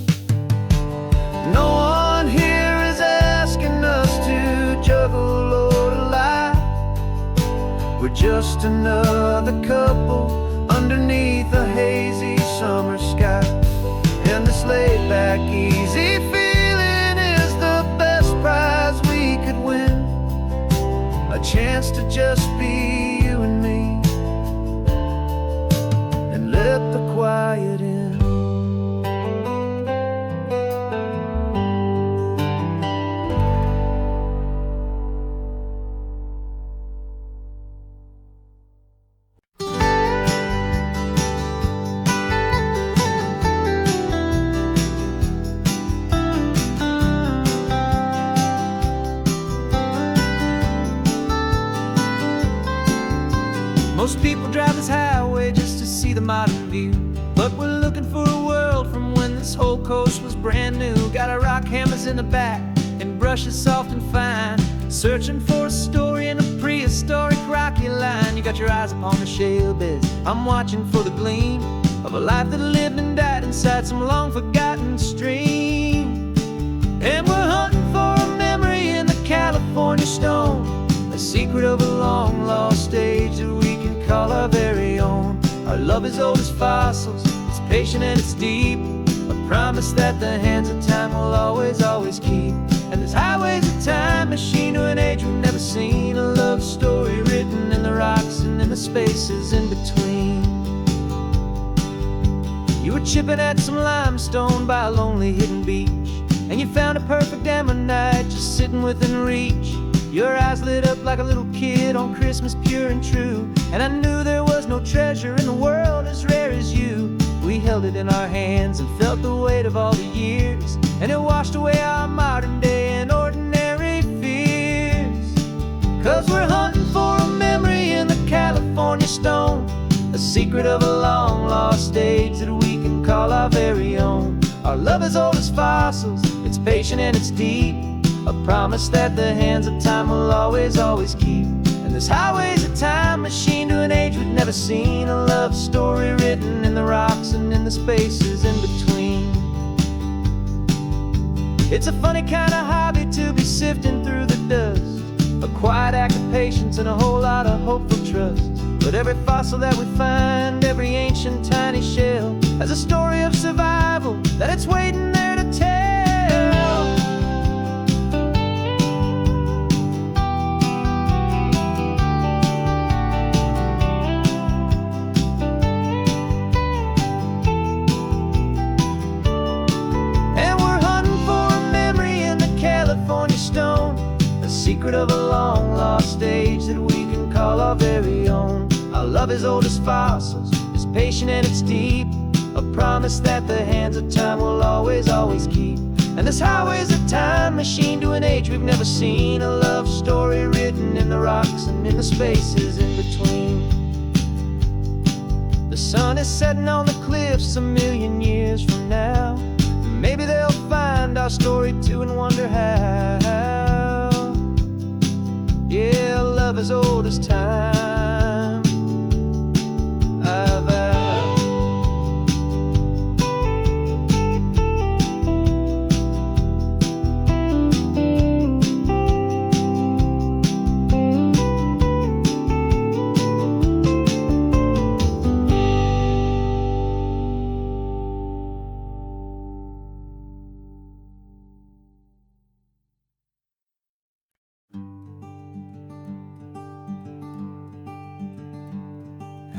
No one here is asking us to juggle or to lie. We're just another couple underneath a hazy summer sky. And this laid-back, easy feeling is the best prize we could win, a chance to just be you and me, and let the quiet in. the modern view. But we're looking for a world from when this whole coast was brand new. Got our rock hammers in the back and brushes soft and fine, searching for a story in a prehistoric rocky line. You got your eyes upon the shale beds, I'm watching for the gleam of a life that lived and died inside some long forgotten stream. And we're hunting for a memory in the California stone, a secret of a long lost age that we can call our very own. Our love is old as fossils, it's patient and it's deep, a promise that the hands of time will always, always keep. And this highway's a time machine to an age we've never seen, a love story written in the rocks and in the spaces in between. You were chipping at some limestone by a lonely hidden beach, and you found a perfect ammonite just sitting within reach. Your eyes lit up like a little kid on Christmas, pure and true, and I knew there was no treasure in the world as rare as you. We held it in our hands and felt the weight of all the years, and it washed away our modern day and ordinary fears. 'Cause we're hunting for a memory in the California stone, a secret of a long lost age that we can call our very own. Our love is old as fossils, it's patient and it's deep, a promise that the hands of time will always, always keep. And this highway's a time machine to an age we've never seen, a love story written in the rocks and in the spaces in between. It's a funny kind of hobby to be sifting through the dust, a quiet act of patience and a whole lot of hopeful trust. But every fossil that we find, every ancient tiny shell, has a story of survival that it's waiting there to tell. And we're hunting for a memory in the California stone, a secret of a long lost age that we can call our very own. Our love is old as fossils, it's patient and it's deep, a promise that the hands of time will always, always keep. And this highway's a time machine to an age we've never seen, a love story written in the rocks and in the spaces in between. The sun is setting on the cliffs a million years from now, maybe they'll find our story too and wonder how. Yeah, love is old as time, I vow.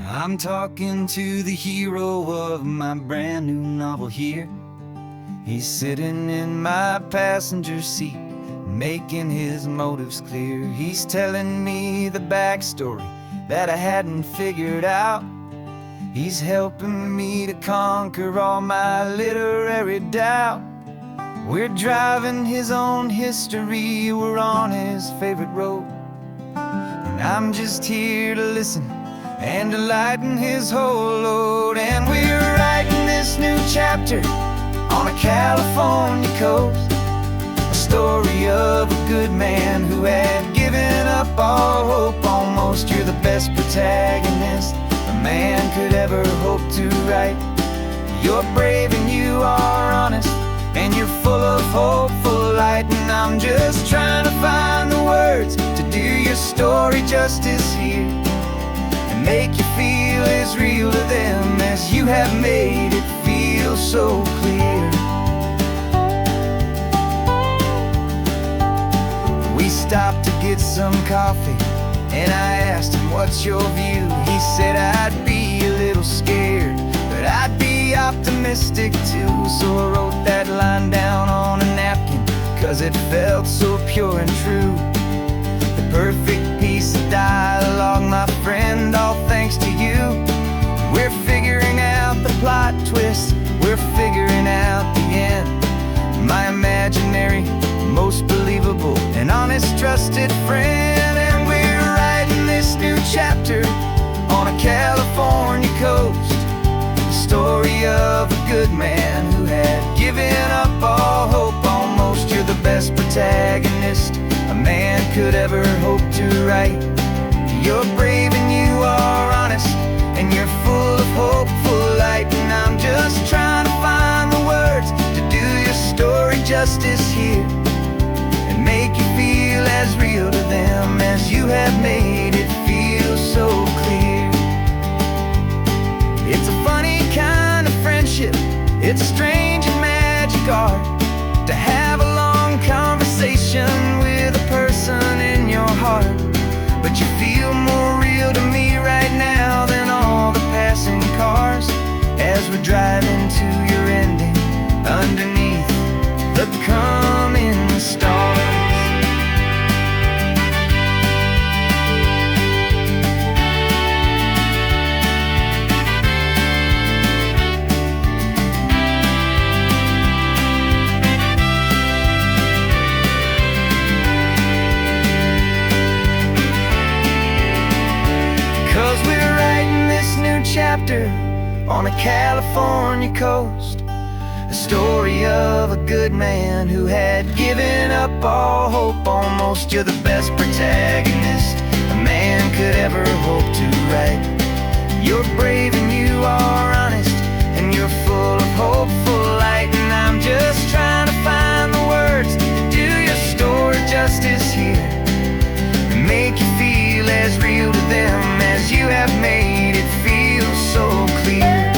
I'm talking to the hero of my brand new novel here. He's sitting in my passenger seat, making his motives clear. He's telling me the backstory that I hadn't figured out. He's helping me to conquer all my literary doubt. We're driving his own history, we're on his favorite road, and I'm just here to listen and to lighten his whole load. And we're writing this new chapter on a California coast, a story of a good man who had given up all hope almost. You're the best protagonist a man could ever hope to write. You're brave and you are honest, and you're full of hopeful light. And I'm just trying to find the words to do your story justice here, make you feel as real to them as you have made it feel so clear. We stopped to get some coffee, and I asked him, what's your view? He said, I'd be a little scared, but I'd be optimistic too. So I wrote that line down on a napkin, 'cause it felt so pure and true. The perfect piece of dialogue, my friend, all thanks to you. We're figuring out the plot twist, we're figuring out the end. My imaginary, most believable and honest trusted friend. And we're writing this new chapter on a California coast, story of a good man who had given up all hope almost. You're the best protagonist a man could ever hope to write. You're brave and you are honest, and you're full of hopeful light. And I'm just trying to find the words to do your story justice here, and make you feel as real to them as you have made it feel so clear. It's a funny kind of friendship, it's strange and magic art to have a long conversation with a person in your heart. But you feel more real to me right now than all the passing cars, as we're driving to your ending underneath the coming stars. Chapter on a California coast, a story of a good man who had given up all hope almost. You're the best protagonist a man could ever hope to write. You're brave and you are honest, and you're full of hopeful light. And I'm just trying to find the words to do your story justice here, and make you feel as real to them as you have made it feel so clear.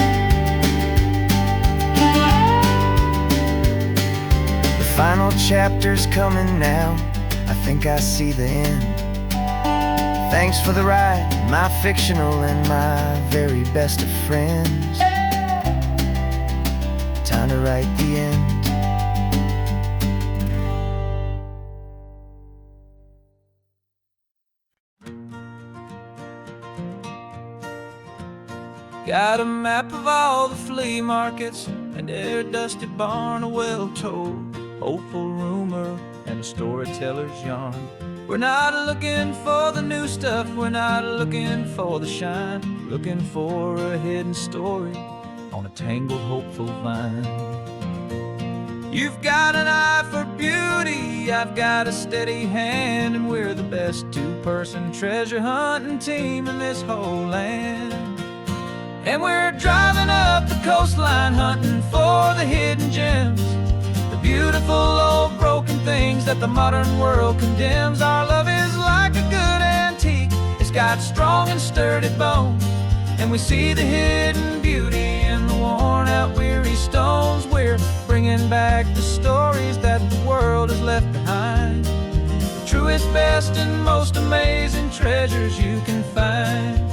The final chapter's coming now, I think I see the end. Thanks for the ride, my fictional and my very best of friends. Time to write the end. Got a map of all the flea markets and their dusty barn, a well-told, hopeful rumor, and a storyteller's yarn. We're not looking for the new stuff, we're not looking for the shine, looking for a hidden story on a tangled, hopeful vine. You've got an eye for beauty, I've got a steady hand, and we're the best two-person treasure hunting team in this whole land. And we're driving up the coastline hunting for the hidden gems, the beautiful old broken things that the modern world condemns. Our love is like a good antique, it's got strong and sturdy bones, and we see the hidden beauty in the worn out weary stones. We're bringing back the stories that the world has left behind, the truest, best, and most amazing treasures you can find.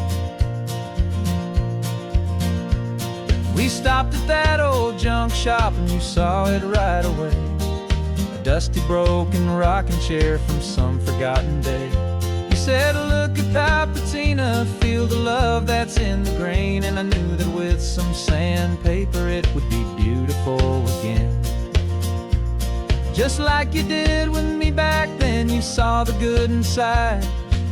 We stopped at that old junk shop and you saw it right away, a dusty, broken rocking chair from some forgotten day. You said, look at that patina, feel the love that's in the grain, and I knew that with some sandpaper it would be beautiful again. Just like you did with me back then, you saw the good inside,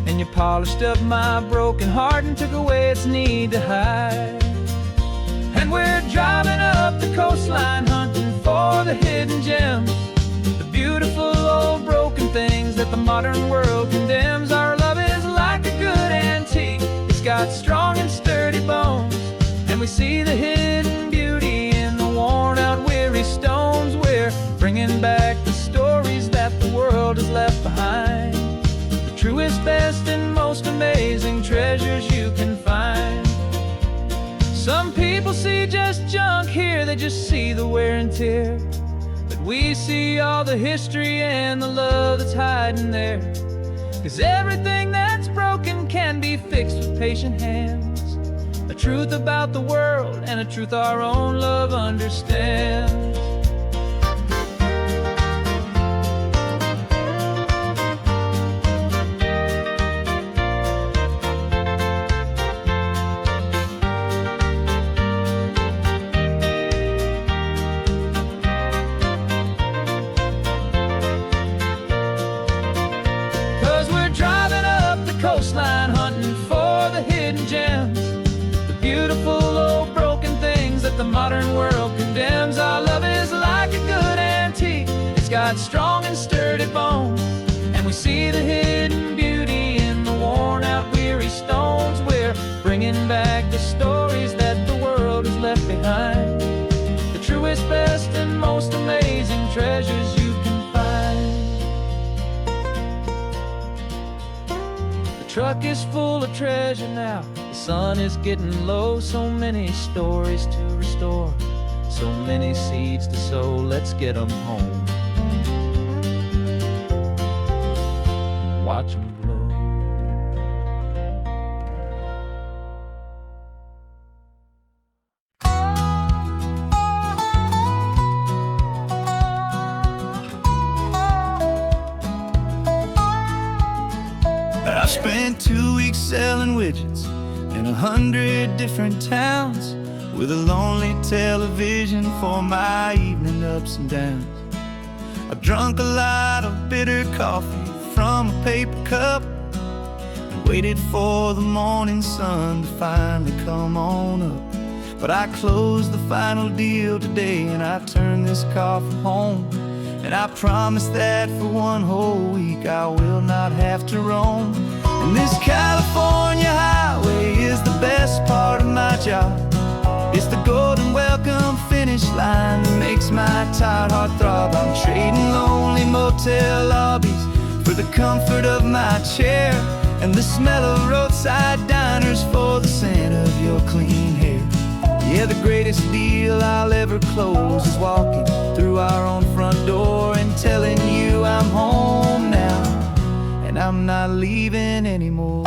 and you polished up my broken heart and took away its need to hide. And we're driving up the coastline hunting for the hidden gems, the beautiful old broken things that the modern world condemns. Our love is like a good antique, it's got strong and sturdy bones, and we see the hidden beauty in the worn out weary stones. We're bringing back the stories that the world has left behind, the truest, best, and most amazing treasures you can find. Some people see just junk here, they just see the wear and tear, but we see all the history and the love that's hiding there. 'Cause everything that's broken can be fixed with patient hands, a truth about the world and a truth our own love understands. Coastline hunting for the hidden gems, the beautiful old broken things got strong and sturdy bones, and we see the hidden beauty in the worn out weary stones. We're bringing back the stories that the world has left behind, the truest, best, and most amazing treasures you can find. The truck is full of treasure now, the sun is getting low. So many stories to restore, so many seeds to sow. Let's get them home, watch them blow. I spent 2 weeks selling widgets in 100 different towns, with a lonely television for my evening ups and downs. I drunk a lot of bitter coffee from a paper cup and waited for the morning sun to finally come on up. But I closed the final deal today, and I turned this car from home. And I promise that for one whole week I will not have to roam. And this California highway is the best part of my job. It's the golden welcome finish line that makes my tired heart throb. I'm trading lonely motel lobbies for the comfort of my chair, and the smell of roadside diners for the scent of your clean hair. Yeah, the greatest deal I'll ever close is walking through our own front door and telling you I'm home now, and I'm not leaving anymore.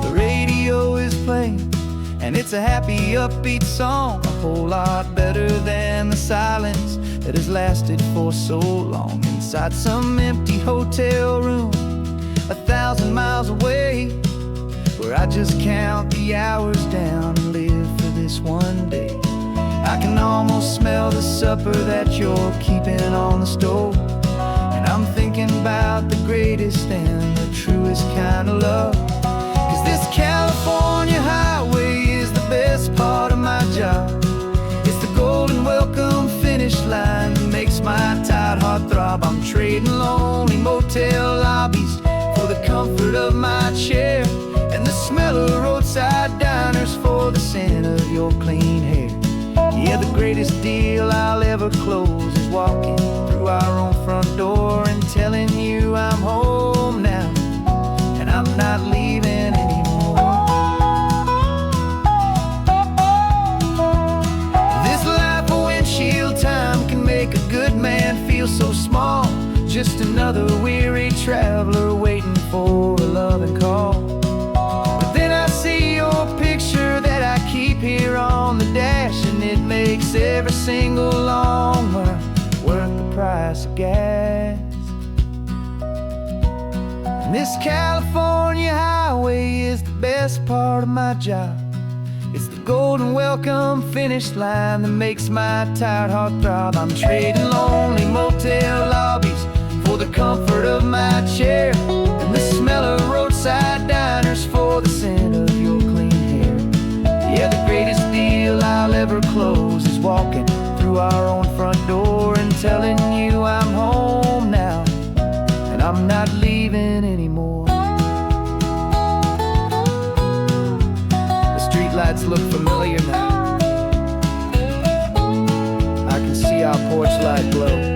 The radio is playing, and it's a happy, upbeat song, a whole lot better than the silence that has lasted for so long. Inside some empty hotel room 1,000 miles away, where I just count the hours down and live for this one day. I can almost smell the supper that you're keeping on the stove, and I'm thinking about the greatest and the truest kind of love. 'Cause this California highway is the best part of my job. It's the golden welcome finish line that makes my tired heart throb. I'm trading lonely motel lobbies for the comfort of my chair, and the smell of roadside diners for the scent of your clean hair. Yeah, the greatest deal I'll ever close is walking through our own front door and telling you I'm home now, and I'm not leaving anymore. This life of windshield time can make a good man feel so small, just another weary traveler waiting for a loving call. But then I see your picture that I keep here on the dash, and it makes every single long mile worth the price of gas. And this California highway is the best part of my job. It's the golden welcome finish line that makes my tired heart throb. I'm trading lonely motel lobbies for the comfort of my chair, and the smell of roadside diners for the scent of your clean hair. Yeah, the greatest deal I'll ever close is walking through our own front door and telling you I'm home now, and I'm not leaving anymore. The streetlights look familiar now. I can see our porch light glow.